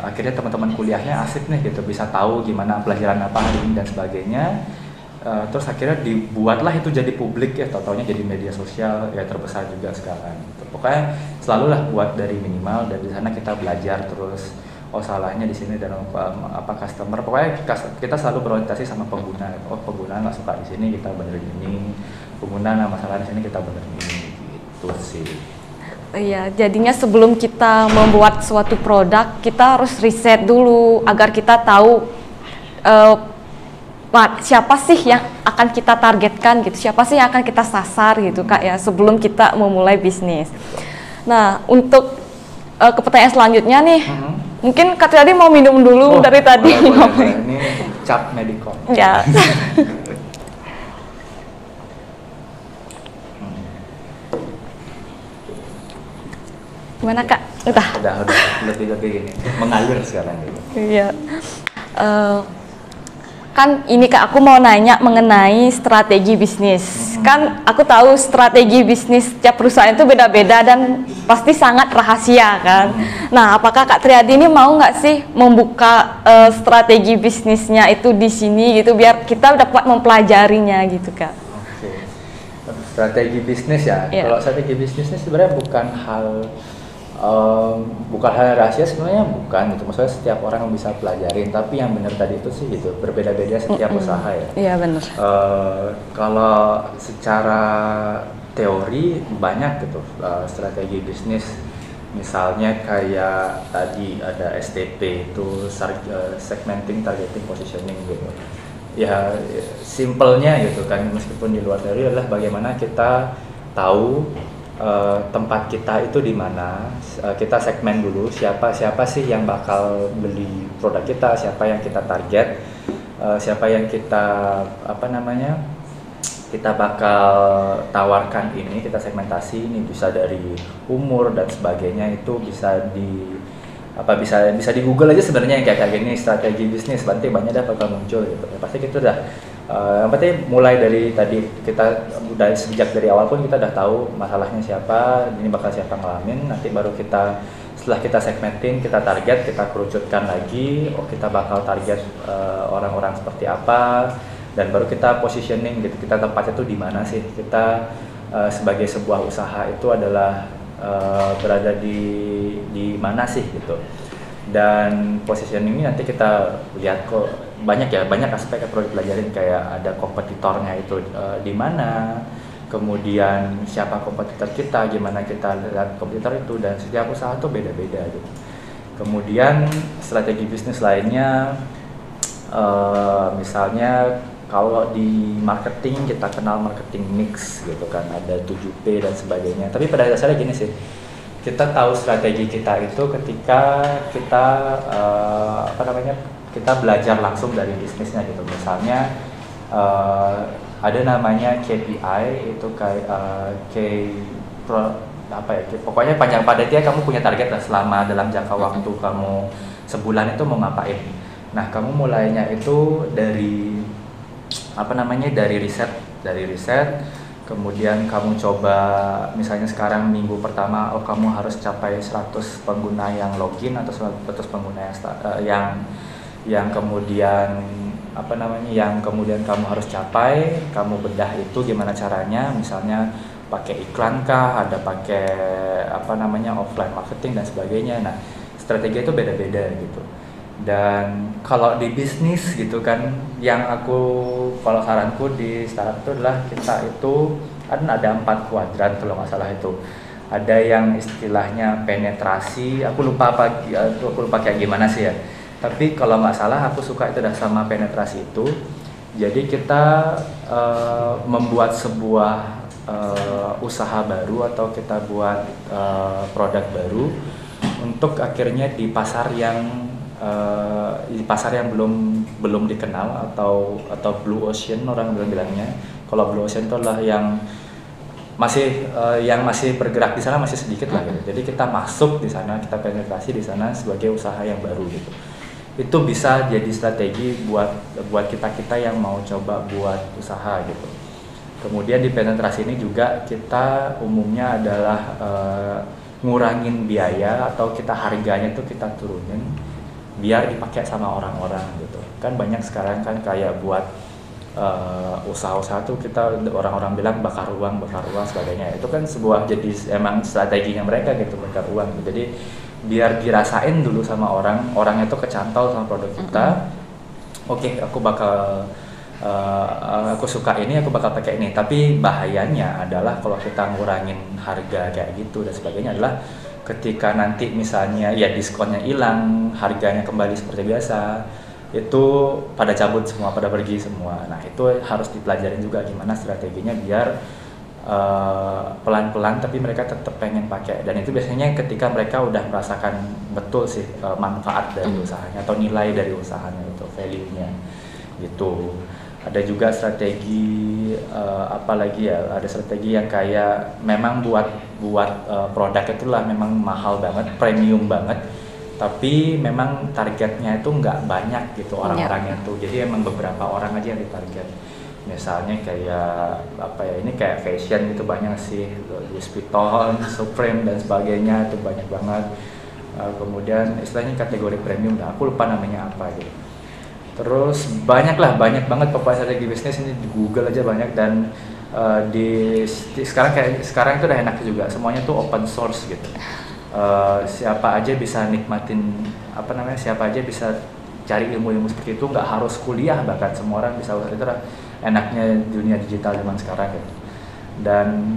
Akhirnya teman-teman kuliahnya asik nih gitu, bisa tahu gimana pelajaran apa hari ini dan sebagainya. Terus akhirnya dibuatlah itu jadi publik ya, taunya jadi media sosial ya terbesar juga sekarang gitu. Pokoknya selalulah buat dari minimal, dan di sana kita belajar terus, salahnya di sini dan customer. Pokoknya kita selalu berorientasi sama pengguna. Pengguna nggak suka di sini, kita benerin ini. Pengguna nggak masalah di sini, kita benerin ini gitu sih. Iya, jadinya sebelum kita membuat suatu produk, kita harus riset dulu agar kita tahu siapa sih yang akan kita targetkan gitu, siapa sih yang akan kita sasar gitu Kak ya, sebelum kita memulai bisnis. Nah, untuk ke pertanyaan selanjutnya nih, mungkin Kak Triadi mau minum dulu dari tadi. Boleh. Ini cap Medicom. Ya. Gimana Kak? Udah lebih gini, mengalir sekarang gitu. Iya. Kan ini Kak, aku mau nanya mengenai strategi bisnis. Kan aku tahu strategi bisnis tiap perusahaan itu beda-beda dan pasti sangat rahasia kan. Nah, apakah Kak Triadi ini mau nggak sih membuka strategi bisnisnya itu di sini gitu, biar kita dapat mempelajarinya gitu Kak? Oke. Strategi bisnis ya. Yeah. Kalau strategi bisnisnya sebenarnya bukan hal rahasia, sebenarnya bukan gitu. Maksudnya setiap orang bisa pelajarin, tapi yang benar tadi itu sih gitu, berbeda-beda setiap usaha ya. Iya benar. Kalau secara teori banyak gitu strategi bisnis. Misalnya kayak tadi ada STP itu segmenting, targeting, positioning gitu. Ya simpelnya gitu kan, meskipun di luar teori adalah bagaimana kita tahu tempat kita itu di mana. Kita segmen dulu siapa sih yang bakal beli produk kita, siapa yang kita target, siapa yang kita kita bakal tawarkan ini, kita segmentasi. Ini bisa dari umur dan sebagainya, itu bisa bisa di Google aja sebenarnya yang kayak gini, strategi bisnis, nanti banyak dah bakal muncul gitu. Ya, pasti kita udah yang penting mulai dari tadi, kita udah sejak dari awal pun kita udah tahu masalahnya siapa, ini bakal siapa ngalamin. Nanti baru kita, setelah kita segmenting, kita target, kita kerucutkan lagi, kita bakal target orang-orang seperti apa, dan baru kita positioning gitu, kita tempatnya tuh di mana sih, kita sebagai sebuah usaha itu adalah berada di mana sih gitu. Dan positioning ini nanti kita lihat kok banyak aspek yang perlu dipelajarin, kayak ada kompetitornya itu di mana, kemudian siapa kompetitor kita, gimana kita lihat kompetitor itu, dan setiap usaha tuh beda-beda gitu. Kemudian strategi bisnis lainnya, misalnya kalau di marketing kita kenal marketing mix gitu kan, ada 7P dan sebagainya. Tapi pada dasarnya gini sih, kita tahu strategi kita itu ketika kita kita belajar langsung dari bisnisnya gitu. Misalnya ada namanya KPI, itu pokoknya panjang padatnya kamu punya target lah selama dalam jangka waktu kamu sebulan itu mau ngapain. Nah, kamu mulainya itu dari dari riset, kemudian kamu coba misalnya sekarang minggu pertama kamu harus capai 100 pengguna yang login atau 100 pengguna yang kemudian yang kemudian kamu harus capai, kamu bedah itu gimana caranya, misalnya pakai iklan kah, ada pakai offline marketing dan sebagainya. Nah, strategi itu beda-beda gitu. Dan kalau di bisnis gitu kan, kalau saranku di startup itu adalah kita itu ada 4 kuadran kalau nggak salah itu. Ada yang istilahnya penetrasi, aku lupa kayak gimana sih ya. Tapi kalau nggak salah aku suka itu udah sama penetrasi itu. Jadi kita membuat sebuah usaha baru atau kita buat produk baru untuk akhirnya di pasar yang belum dikenal atau blue ocean orang bilangnya. Kalau blue ocean itu adalah yang masih bergerak di sana masih sedikit lah gitu. Jadi kita masuk di sana, kita penetrasi di sana sebagai usaha yang baru gitu. Itu bisa jadi strategi buat kita yang mau coba buat usaha gitu. Kemudian di penetrasi ini juga kita umumnya adalah ngurangin biaya atau kita harganya tuh kita turunin biar dipakai sama orang-orang gitu. Kan banyak sekarang kan kayak buat usaha-usaha tuh kita orang-orang bilang bakar uang sebagainya. Itu kan jadi emang strateginya mereka gitu, bakar uang gitu. Jadi biar dirasain dulu sama orangnya tuh kecantol sama produk kita. Oke, aku suka ini, aku bakal pakai ini. Tapi bahayanya adalah kalau kita ngurangin harga kayak gitu dan sebagainya adalah ketika nanti misalnya ya diskonnya hilang, harganya kembali seperti biasa, itu pada cabut semua, pada pergi semua. Nah, itu harus dipelajarin juga gimana strateginya biar pelan-pelan tapi mereka tetap pengen pakai. Dan itu biasanya ketika mereka udah merasakan betul sih manfaat dari usahanya atau nilai dari usahanya itu, value-nya gitu. Ada juga strategi ada strategi yang kayak memang buat produk itulah memang mahal banget, premium banget, tapi memang targetnya itu nggak banyak gitu orang-orangnya tuh. Jadi emang beberapa orang aja yang ditarget. Misalnya kayak ini kayak fashion itu banyak sih, Louis Vuitton, Supreme dan sebagainya itu banyak banget. Kemudian istilahnya kategori premium, aku lupa namanya apa gitu. Terus banyak banget pokoknya strategi bisnis ini di Google aja banyak. Dan sekarang itu udah enak juga, semuanya tuh open source gitu. Siapa aja bisa nikmatin siapa aja bisa cari ilmu seperti itu, nggak harus kuliah, bahkan semua orang bisa. Itu enaknya dunia digital zaman sekarang gitu. Dan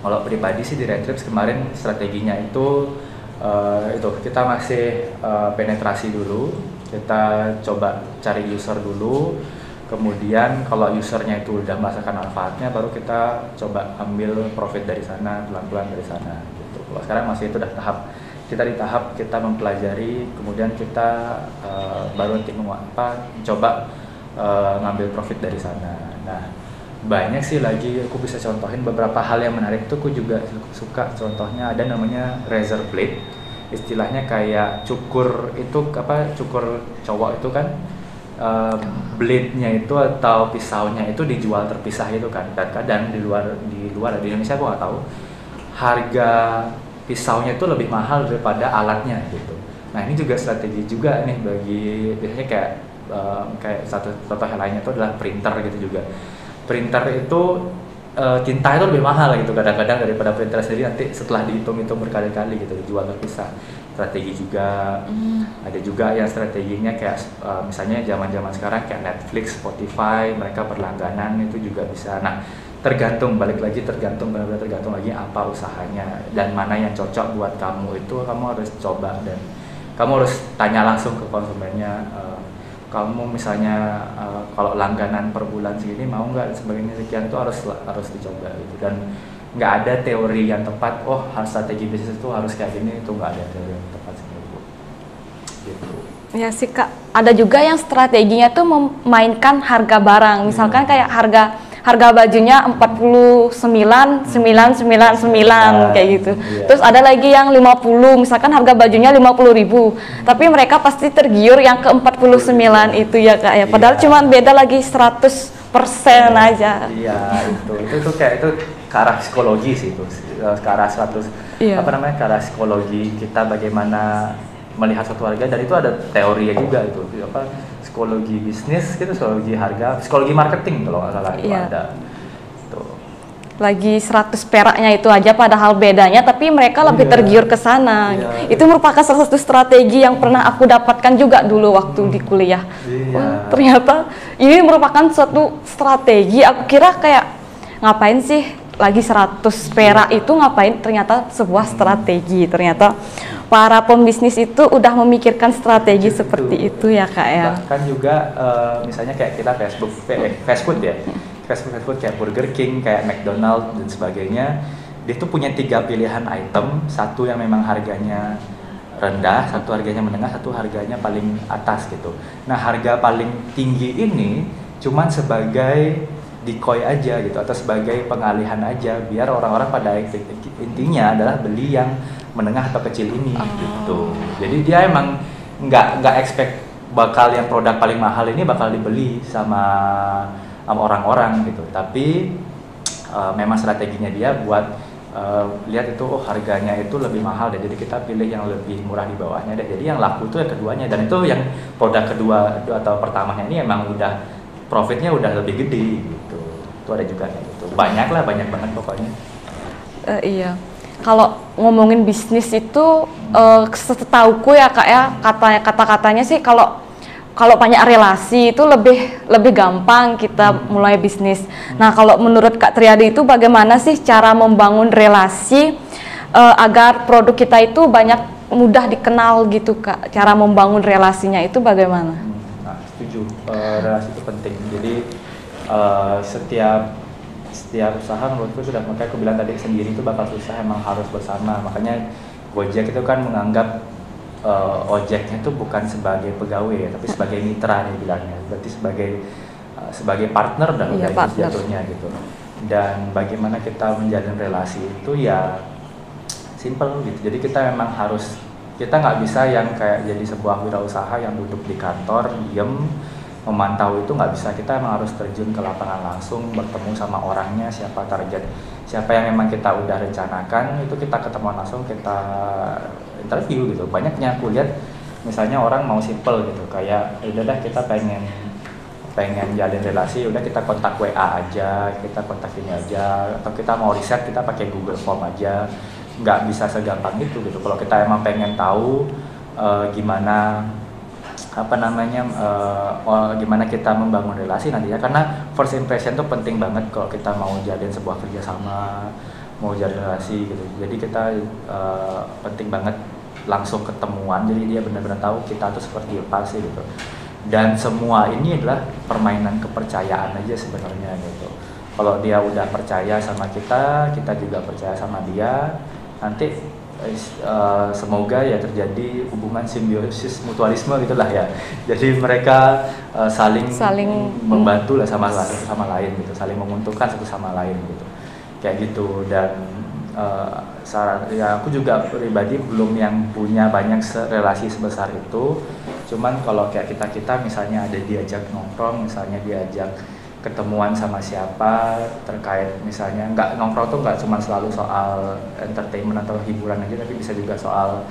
kalau pribadi sih di Rentrips kemarin strateginya itu kita masih penetrasi dulu. Kita coba cari user dulu, kemudian kalau usernya itu udah merasakan manfaatnya, baru kita coba ambil profit dari sana, pelan-pelan dari sana gitu. Kalau sekarang masih itu udah di tahap kita mempelajari, kemudian kita baru nanti coba ngambil profit dari sana. Nah, banyak sih lagi aku bisa contohin beberapa hal yang menarik tuh. Aku juga suka contohnya ada namanya razor blade. Istilahnya kayak cukur cowok itu kan, blade-nya itu atau pisaunya itu dijual terpisah itu kan. Dan kadang di luar di Indonesia aku nggak tahu harga pisaunya itu lebih mahal daripada alatnya gitu. Nah, ini juga strategi juga nih bagi biasanya kayak satu contoh yang lainnya itu adalah printer gitu juga. Printer itu tinta itu lebih mahal gitu kadang-kadang daripada printer sendiri, nanti setelah dihitung-hitung berkali-kali gitu dijual terpisah. Strategi juga ada juga yang strateginya kayak misalnya zaman-zaman sekarang kayak Netflix, Spotify, mereka berlangganan itu juga bisa. Nah, benar-benar tergantung lagi apa usahanya dan mana yang cocok buat kamu. Itu kamu harus coba dan kamu harus tanya langsung ke konsumennya. Kamu misalnya kalau langganan per bulan segini mau nggak, sebagainya sekian, itu harus dicoba gitu. Dan nggak ada teori yang tepat, strategi bisnis itu harus kayak gini, itu nggak ada teori yang tepat sebenarnya gitu. Ya sih Kak, ada juga yang strateginya tuh memainkan harga barang, misalkan kayak harga bajunya 49.999 kayak gitu. Terus ada lagi yang 50, misalkan harga bajunya 50.000, tapi mereka pasti tergiur yang ke 49 itu ya Kak ya. Padahal cuma beda lagi 100% aja. Iya, itu kayak itu ke arah psikologi sih itu, ke arah 100 apa namanya, ke arah psikologi kita bagaimana melihat suatu harga, dan itu ada teorinya juga itu apa, psikologi bisnis gitu, psikologi harga, psikologi marketing kalau nggak salah itu ada. Tuh. Lagi 100 peraknya itu aja padahal bedanya, tapi mereka lebih tergiur ke sana. Itu merupakan salah satu strategi yang pernah aku dapatkan juga dulu waktu di kuliah. Wah, ternyata ini merupakan suatu strategi. Aku kira kayak ngapain sih lagi 100 perak itu ngapain, ternyata sebuah strategi. Ternyata para pembisnis itu udah memikirkan strategi seperti itu ya Kak ya. Bahkan juga misalnya kayak kita fast food ya, fast food kayak Burger King, kayak McDonald dan sebagainya, dia tuh punya 3 pilihan item, satu yang memang harganya rendah, satu harganya menengah, satu harganya paling atas gitu. Nah harga paling tinggi ini cuman sebagai decoy aja gitu, atau sebagai pengalihan aja biar orang-orang pada intinya adalah beli yang menengah atau kecil ini gitu. Jadi dia emang nggak expect bakal yang produk paling mahal ini bakal dibeli sama orang-orang gitu. Tapi memang strateginya dia buat lihat itu harganya itu lebih mahal deh. Jadi kita pilih yang lebih murah di bawahnya deh. Jadi yang laku itu yang keduanya, dan itu yang produk kedua atau pertamanya ini emang udah profitnya udah lebih gede gitu. Itu ada juga kayak gitu. Banyak banget pokoknya. Iya. Kalau ngomongin bisnis itu setauku ya Kak ya, kata-katanya sih kalau banyak relasi itu lebih gampang kita mulai bisnis. Nah, kalau menurut Kak Triadi itu bagaimana sih cara membangun relasi agar produk kita itu mudah dikenal gitu Kak? Cara membangun relasinya itu bagaimana? Nah, setuju. Relasi itu penting. Jadi setiap usaha menurutku sudah, makanya aku bilang tadi sendiri itu bakal susah, emang harus bersama. Makanya Gojek itu kan menganggap ojeknya itu bukan sebagai pegawai ya, tapi sebagai mitra nih bilangnya. Berarti sebagai partner dan jatuhnya gitu. Dan bagaimana kita menjalin relasi itu ya simple gitu. Jadi kita memang harus, kita nggak bisa yang kayak jadi sebuah wirausaha yang duduk di kantor diem memantau, itu nggak bisa. Kita emang harus terjun ke lapangan langsung, bertemu sama orangnya, siapa target, siapa yang memang kita udah rencanakan, itu kita ketemu langsung, kita interview gitu. Banyaknya aku lihat misalnya orang mau simple gitu, kayak udah dah kita pengen jalin relasi, udah kita kontak WA aja, kita kontak ini aja, atau kita mau riset kita pakai Google Form aja. Nggak bisa segampang itu gitu. Kalau kita emang pengen tahu gimana gimana kita membangun relasi nantinya, karena first impression tuh penting banget kalau kita mau jalin sebuah kerjasama, mau jalin relasi gitu. Jadi kita penting banget langsung ketemuan, jadi dia benar-benar tahu kita tuh seperti apa sih gitu. Dan semua ini adalah permainan kepercayaan aja sebenarnya gitu. Kalau dia udah percaya sama kita juga percaya sama dia, nanti semoga ya terjadi hubungan simbiosis mutualisme gitulah ya. Jadi mereka saling membantu lah sama lain gitu, saling menguntungkan satu sama lain gitu, kayak gitu. Dan ya aku juga pribadi belum yang punya banyak relasi sebesar itu. Cuman kalau kayak kita misalnya ada diajak nongkrong, misalnya diajak ketemuan sama siapa terkait misalnya, nggak nongkrong tuh nggak cuma selalu soal entertainment atau hiburan aja, tapi bisa juga soal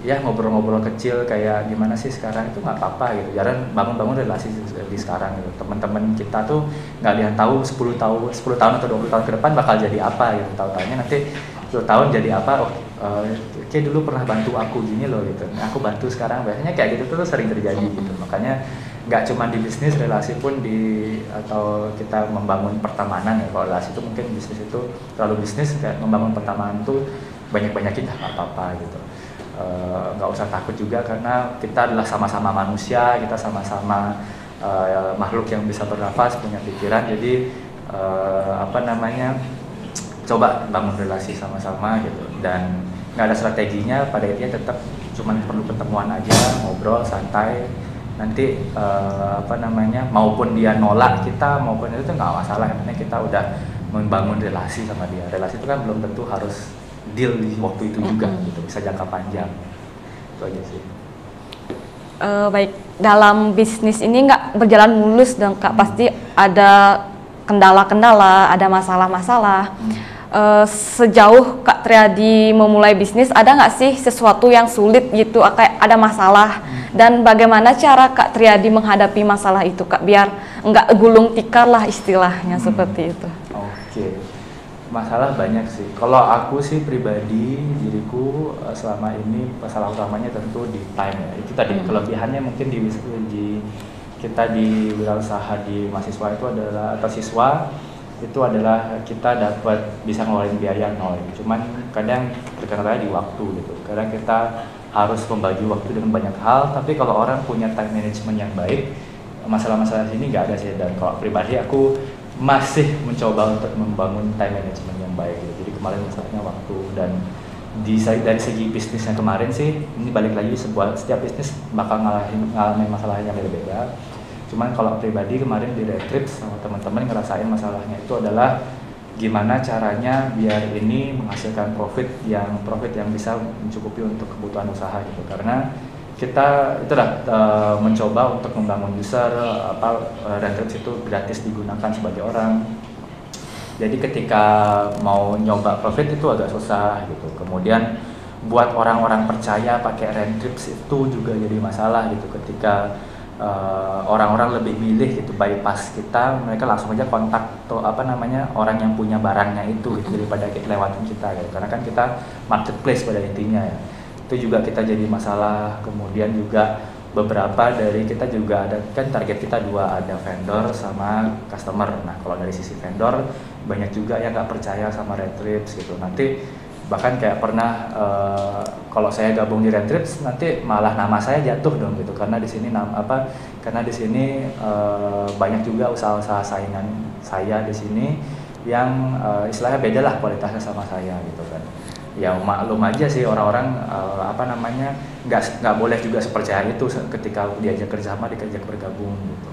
ya ngobrol-ngobrol kecil kayak gimana sih sekarang, itu nggak apa-apa gitu. Jarang bangun relasi di sekarang gitu. Teman-teman kita tuh nggak lihat tahu 10 tahun atau 20 tahun ke depan bakal jadi apa gitu. Tahu-tahunya nanti 10 tahun jadi apa, kayak dulu pernah bantu aku gini loh gitu, aku bantu sekarang. Biasanya kayak gitu tuh sering terjadi gitu. Makanya nggak cuma di bisnis, relasi pun atau kita membangun pertemanan ya. Kalau relasi itu mungkin bisnis itu terlalu bisnis, kayak membangun pertemanan tuh banyak-banyakin nggak apa-apa gitu. Nggak usah takut juga, karena kita adalah sama-sama manusia, kita sama-sama makhluk yang bisa bernafas, punya pikiran. Jadi coba bangun relasi sama-sama gitu. Dan nggak ada strateginya, pada intinya tetap cuman perlu ketemuan aja, ngobrol santai, nanti apa namanya, maupun dia nolak kita maupun itu nggak masalah, yang penting kita udah membangun relasi sama dia. Relasi itu kan belum tentu harus deal di waktu itu juga gitu, bisa jangka panjang. Itu aja sih. Baik, dalam bisnis ini nggak berjalan mulus dong Kak, pasti ada kendala-kendala, ada masalah-masalah. Sejauh Kak Triadi memulai bisnis, ada nggak sih sesuatu yang sulit gitu, kayak ada masalah? Dan bagaimana cara Kak Triadi menghadapi masalah itu Kak, biar nggak gulung tikar lah istilahnya seperti itu? Oke, masalah banyak sih. Kalau aku sih pribadi, diriku selama ini masalah utamanya tentu di time ya. Itu tadi kelebihannya mungkin di kita di wirausaha di mahasiswa itu adalah, atau siswa itu adalah kita dapat bisa ngeluarin biaya nol. Cuman kadang terkendala di waktu gitu. Kadang kita harus membagi waktu dengan banyak hal. Tapi kalau orang punya time management yang baik, masalah-masalah ini nggak ada sih. Dan kalau pribadi aku masih mencoba untuk membangun time management yang baik gitu. Jadi kemarin masalahnya waktu, dan dari segi bisnisnya kemarin sih, ini balik lagi setiap bisnis bakal ngalamin masalah yang beda-beda. Cuman kalau pribadi kemarin di Retrips sama teman-teman ngerasain masalahnya itu adalah gimana caranya biar ini menghasilkan profit yang bisa mencukupi untuk kebutuhan usaha gitu. Karena kita mencoba untuk membangun user, Retrips itu gratis digunakan sebagai orang. Jadi ketika mau nyoba profit itu agak susah gitu. Kemudian buat orang-orang percaya pakai Retrips itu juga jadi masalah gitu. Ketika orang-orang lebih milih gitu, bypass kita, mereka langsung aja kontak tuh orang yang punya barangnya itu gitu, daripada lewatin kita gitu. Karena kan kita marketplace pada intinya ya. Itu juga kita jadi masalah. Kemudian juga beberapa dari kita juga ada, kan target kita dua, ada vendor sama customer. Nah kalau dari sisi vendor banyak juga yang nggak percaya sama Retrips gitu. Nanti bahkan kayak pernah kalau saya gabung di Retrips nanti malah nama saya jatuh dong gitu, karena di sini banyak juga usaha-usaha saingan saya di sini yang istilahnya beda lah kualitasnya sama saya gitu kan. Ya maklum aja sih orang-orang nggak boleh juga sepercaya itu ketika diajak kerjasama, diajak bergabung gitu.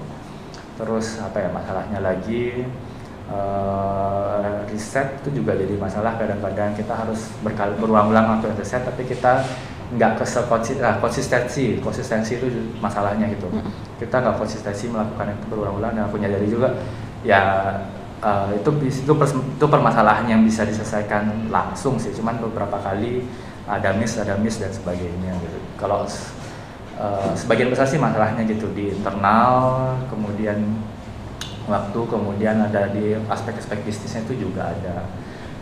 Terus masalahnya lagi, riset itu juga jadi masalah. Kadang-kadang kita harus berulang-ulang waktu riset, tapi kita nggak konsistensi itu masalahnya gitu. Kita nggak konsistensi melakukan itu berulang-ulang, dan aku nyadari juga ya itu permasalahan yang bisa diselesaikan langsung sih. Cuman beberapa kali ada miss dan sebagainya gitu. Kalau sebagian besar sih masalahnya gitu di internal, kemudian waktu, kemudian ada di aspek-aspek bisnisnya itu juga ada.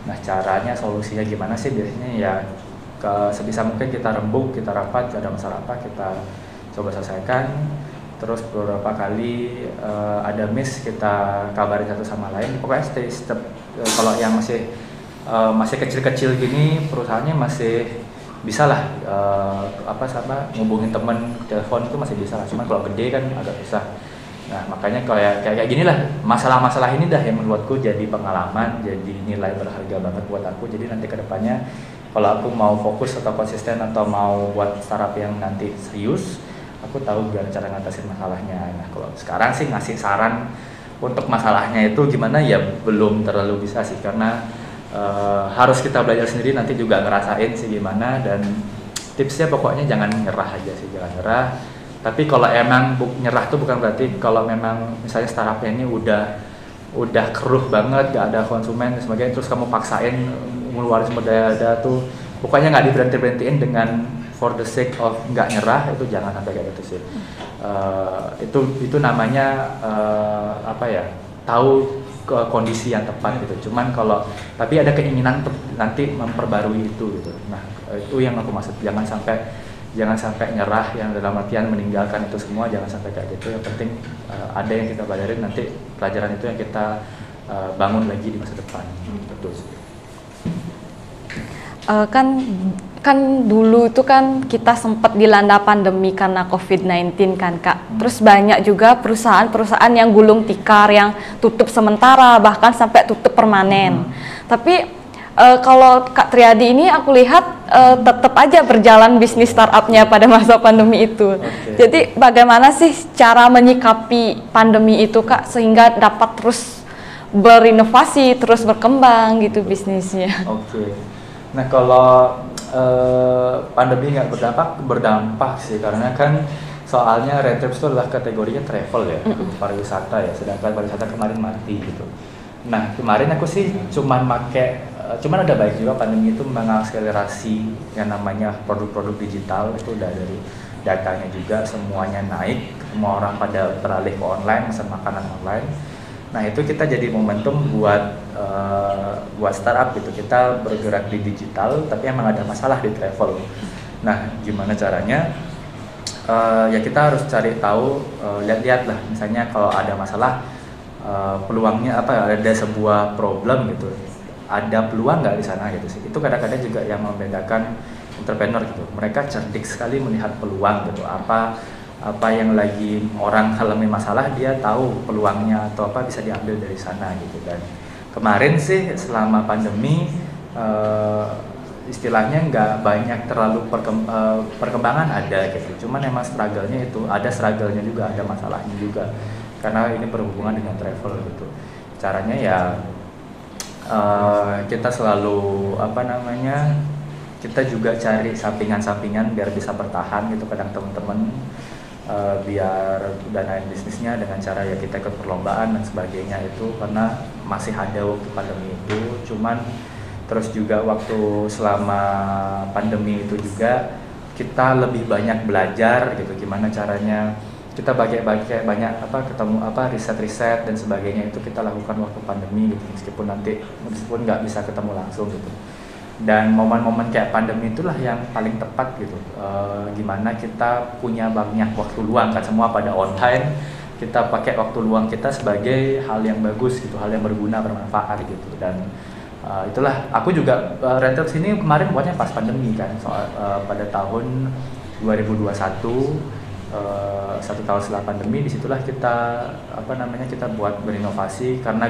Nah caranya, solusinya gimana sih biasanya ya, sebisa mungkin kita rembuk, kita rapat, ada masalah apa kita coba selesaikan. Terus beberapa kali ada miss, kita kabarin satu sama lain. Pokoknya step kalau yang masih kecil-kecil gini, perusahaannya masih bisa lah ngubungin temen, telepon itu masih bisa lah. Cuman kalau gede kan agak susah. Nah makanya kayak gini lah, masalah-masalah ini dah yang menurutku jadi pengalaman, jadi nilai berharga banget buat aku. Jadi nanti kedepannya kalau aku mau fokus atau konsisten atau mau buat startup yang nanti serius, aku tahu gimana cara ngatasin masalahnya. Nah kalau sekarang sih ngasih saran untuk masalahnya itu gimana ya belum terlalu bisa sih, karena harus kita belajar sendiri, nanti juga ngerasain sih gimana. Dan tipsnya pokoknya jangan nyerah aja sih, jangan nyerah. Tapi kalau emang nyerah tuh bukan berarti kalau memang misalnya startupnya ini udah keruh banget, gak ada konsumen dan sebagainya, terus kamu paksain ngeluarin sumber daya tuh, pokoknya nggak diberhentiin dengan for the sake of nggak nyerah, itu jangan sampai kayak gitu sih. Itu namanya tahu kondisi yang tepat gitu. Cuman tapi ada keinginan untuk nanti memperbarui itu gitu. Nah itu yang aku maksud, jangan sampai nyerah, yang dalam artian meninggalkan itu semua, jangan sampai kayak gitu. Yang penting ada yang kita pelajarin, nanti pelajaran itu yang kita bangun lagi di masa depan. Betul sih. Kan dulu itu kan kita sempat dilanda pandemi karena COVID-19 kan Kak. Terus banyak juga perusahaan-perusahaan yang gulung tikar, yang tutup sementara, bahkan sampai tutup permanen. Tapi Kalau Kak Triadi ini aku lihat tetap aja berjalan bisnis startupnya pada masa pandemi itu. Oke. Jadi bagaimana sih cara menyikapi pandemi itu Kak sehingga dapat terus berinovasi, terus berkembang gitu bisnisnya? Oke. Nah kalau pandemi nggak berdampak sih karena kan soalnya Rentrips itu adalah kategorinya travel ya, pariwisata ya. Sedangkan pariwisata kemarin mati gitu. Nah kemarin aku sih cuman ada baik juga pandemi itu mengakselerasi yang namanya produk-produk digital itu udah dari datanya juga semuanya naik, semua orang pada beralih ke online, pesan makanan online. Nah itu kita jadi momentum buat startup gitu, kita bergerak di digital tapi emang ada masalah di travel. Nah gimana caranya? Ya kita harus cari tahu, lihat-lihat lah misalnya kalau ada masalah, peluangnya apa, ada sebuah problem gitu, ada peluang nggak di sana gitu sih. Itu kadang-kadang juga yang membedakan entrepreneur gitu, mereka cerdik sekali melihat peluang gitu, apa yang lagi orang alami masalah dia tahu peluangnya atau apa bisa diambil dari sana gitu. Dan kemarin sih selama pandemi istilahnya nggak banyak terlalu perkembangan ada gitu, cuman emang struggle-nya itu ada, struggle-nya juga ada, masalahnya juga karena ini berhubungan dengan travel gitu. Caranya ya kita selalu kita juga cari sampingan-sampingan biar bisa bertahan gitu. Kadang teman-teman biar danain bisnisnya dengan cara ya kita ikut perlombaan dan sebagainya itu karena masih ada waktu pandemi itu. Cuman terus juga waktu selama pandemi itu juga kita lebih banyak belajar gitu gimana caranya kita banyak ketemu riset-riset dan sebagainya itu kita lakukan waktu pandemi gitu, meskipun nggak bisa ketemu langsung gitu. Dan momen-momen kayak pandemi itulah yang paling tepat gitu, gimana kita punya banyak waktu luang kan, semua pada online, kita pakai waktu luang kita sebagai hal yang bagus gitu, hal yang berguna, bermanfaat gitu. Dan itulah aku juga Rentrips ini kemarin buatnya pas pandemi kan, pada tahun 2021, 1 tahun setelah pandemi, disitulah kita kita buat berinovasi karena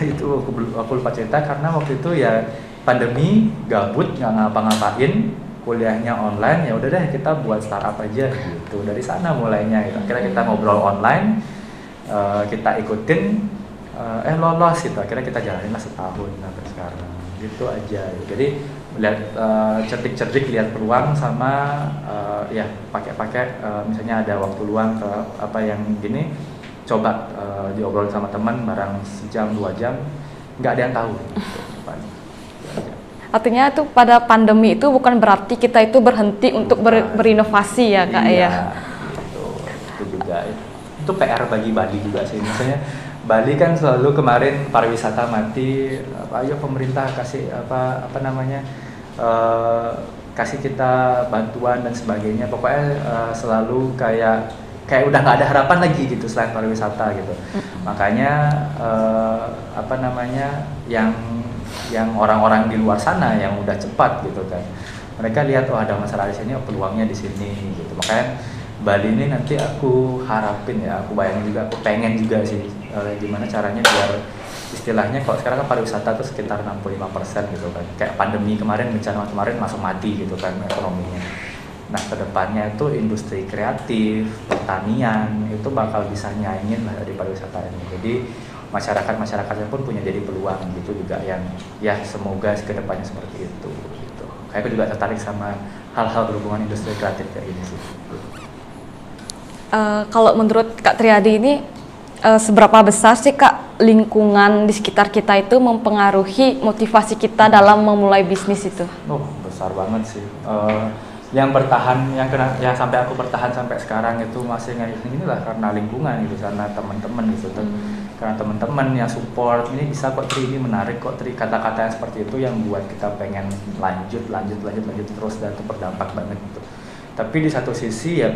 itu aku lupa cerita, karena waktu itu ya pandemi, gabut nggak ngapa-ngapain, kuliahnya online, ya udah deh kita buat startup aja gitu. Dari sana mulainya gitu. Akhirnya kita ngobrol online, kita ikutin, lolos gitu. Akhirnya kita jalanin lah setahun sampai sekarang gitu aja. Jadi lihat cerdik-cerdik lihat peluang sama ya pakai misalnya ada waktu luang ke apa yang gini, coba diobrol sama teman barang sejam 2 jam, nggak ada yang tahu gitu. Artinya itu pada pandemi itu bukan berarti kita itu berhenti untuk berinovasi ya Kak. Iya, ya. Gitu. Itu juga itu PR bagi Bali juga sih. Misalnya Bali kan selalu kemarin pariwisata mati, ayo pemerintah kasih kasih kita bantuan dan sebagainya. Pokoknya selalu kayak udah nggak ada harapan lagi gitu selain pariwisata gitu. Makanya yang orang-orang di luar sana yang udah cepat gitu kan, mereka lihat ada masalah di sini, peluangnya di sini gitu. Makanya Bali ini nanti aku harapin ya, aku bayangin juga, aku pengen juga sih gimana caranya biar istilahnya kalau sekarang kan pariwisata tuh sekitar 65% gitu kan, kayak pandemi kemarin, bencana kemarin masuk mati gitu kan ekonominya. Nah kedepannya itu industri kreatif, pertanian itu bakal bisa nyaingin lah dari pariwisata ini. Jadi masyarakatnya pun punya jadi peluang gitu juga, yang ya semoga kedepannya seperti itu gitu. Kayak aku juga tertarik sama hal-hal berhubungan industri kreatif kayak ini sih. Kalau menurut Kak Triadi ini seberapa besar sih Kak lingkungan di sekitar kita itu mempengaruhi motivasi kita dalam memulai bisnis itu? Oh besar banget sih. Yang bertahan, yang sampai aku bertahan sampai sekarang itu masih kayak gini lah karena lingkungan gitu, karena teman-teman gitu. Karena teman-teman yang support, ini bisa kok Tri, ini menarik kok Tri, kata-kata yang seperti itu yang buat kita pengen lanjut terus dan itu berdampak banget gitu. Tapi di satu sisi ya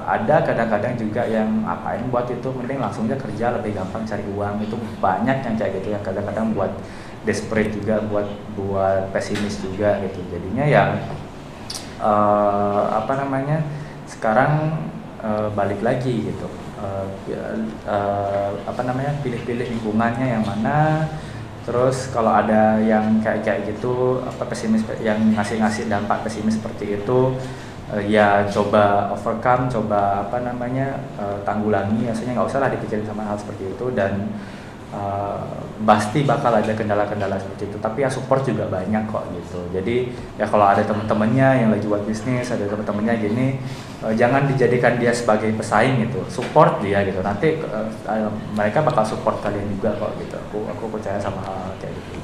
ada kadang-kadang juga yang apain buat itu, mending langsung aja kerja lebih gampang cari uang, itu banyak yang kayak gitu, yang kadang-kadang buat desperate juga, buat pesimis juga gitu. Jadinya ya sekarang balik lagi gitu, pilih-pilih lingkungannya yang mana, Terus kalau ada yang kayak gitu apa pesimis yang ngasih dampak pesimis seperti itu, ya coba overcome, coba apa namanya tanggulangi. Maksudnya nggak usah lah dipikirin sama hal seperti itu, dan pasti bakal ada kendala-kendala seperti itu. Tapi ya support juga banyak kok gitu. Jadi ya kalau ada temen-temennya yang lagi buat bisnis, ada temen-temennya gini, jangan dijadikan dia sebagai pesaing gitu. Support dia gitu. Nanti mereka bakal support kalian juga kok gitu. Aku percaya sama hal kayak gitu.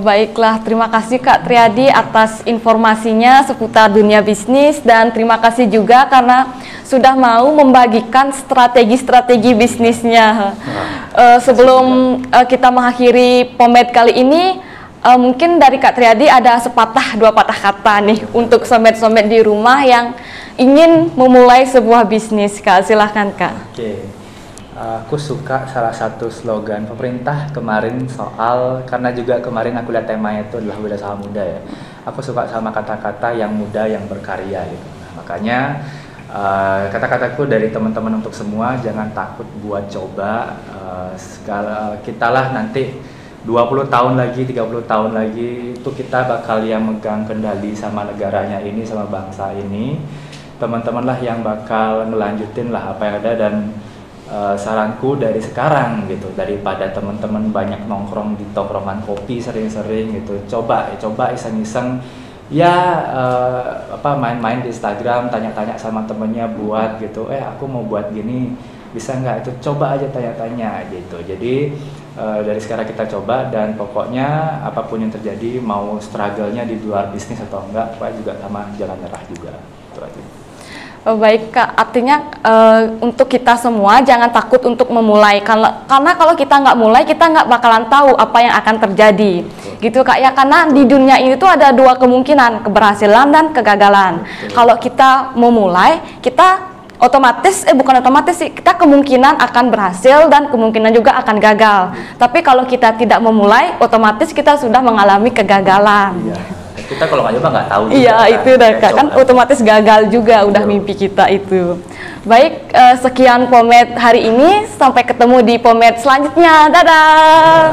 Baiklah, terima kasih Kak Triadi atas informasinya seputar dunia bisnis, dan terima kasih juga karena sudah mau membagikan strategi-strategi bisnisnya. Sebelum kita mengakhiri Pomed kali ini, mungkin dari Kak Triadi ada sepatah dua patah kata nih untuk somet-somet di rumah yang ingin memulai sebuah bisnis. Kak, silahkan Kak. Oke. Aku suka salah satu slogan pemerintah kemarin soal, karena juga kemarin aku lihat temanya itu adalah Wirausaha Muda ya. Aku suka sama kata-kata yang muda yang berkarya gitu. Nah, makanya kata-kataku dari teman-teman untuk semua, jangan takut buat coba. Kitalah nanti 20 tahun lagi, 30 tahun lagi itu kita bakal yang megang kendali sama negaranya ini, sama bangsa ini. Teman-teman lah yang bakal ngelanjutin lah apa yang ada, dan saranku dari sekarang gitu, daripada teman-teman banyak nongkrong di tongkrongan kopi sering-sering gitu, coba iseng-iseng ya main-main di Instagram, tanya-tanya sama temennya buat gitu, aku mau buat gini bisa nggak, itu coba aja tanya-tanya gitu. Jadi dari sekarang kita coba, dan pokoknya apapun yang terjadi, mau struggle-nya di luar bisnis atau enggak, pokoknya juga sama jangan nyerah juga, itu aja. Baik Kak, artinya untuk kita semua jangan takut untuk memulai, karena kalau kita nggak mulai, kita nggak bakalan tahu apa yang akan terjadi. Betul. Gitu Kak ya, karena di dunia ini tuh ada dua kemungkinan, keberhasilan dan kegagalan. Betul. Kalau kita memulai, kita bukan otomatis sih, kita kemungkinan akan berhasil dan kemungkinan juga akan gagal. Tapi kalau kita tidak memulai, otomatis kita sudah mengalami kegagalan. Iya. Kita kalau nggak coba nggak tahu juga. Iya, kan? Itu dah Kak, kan otomatis gagal juga udah mimpi kita itu. Baik, sekian Pomed hari ini, sampai ketemu di Pomed selanjutnya. Dadah.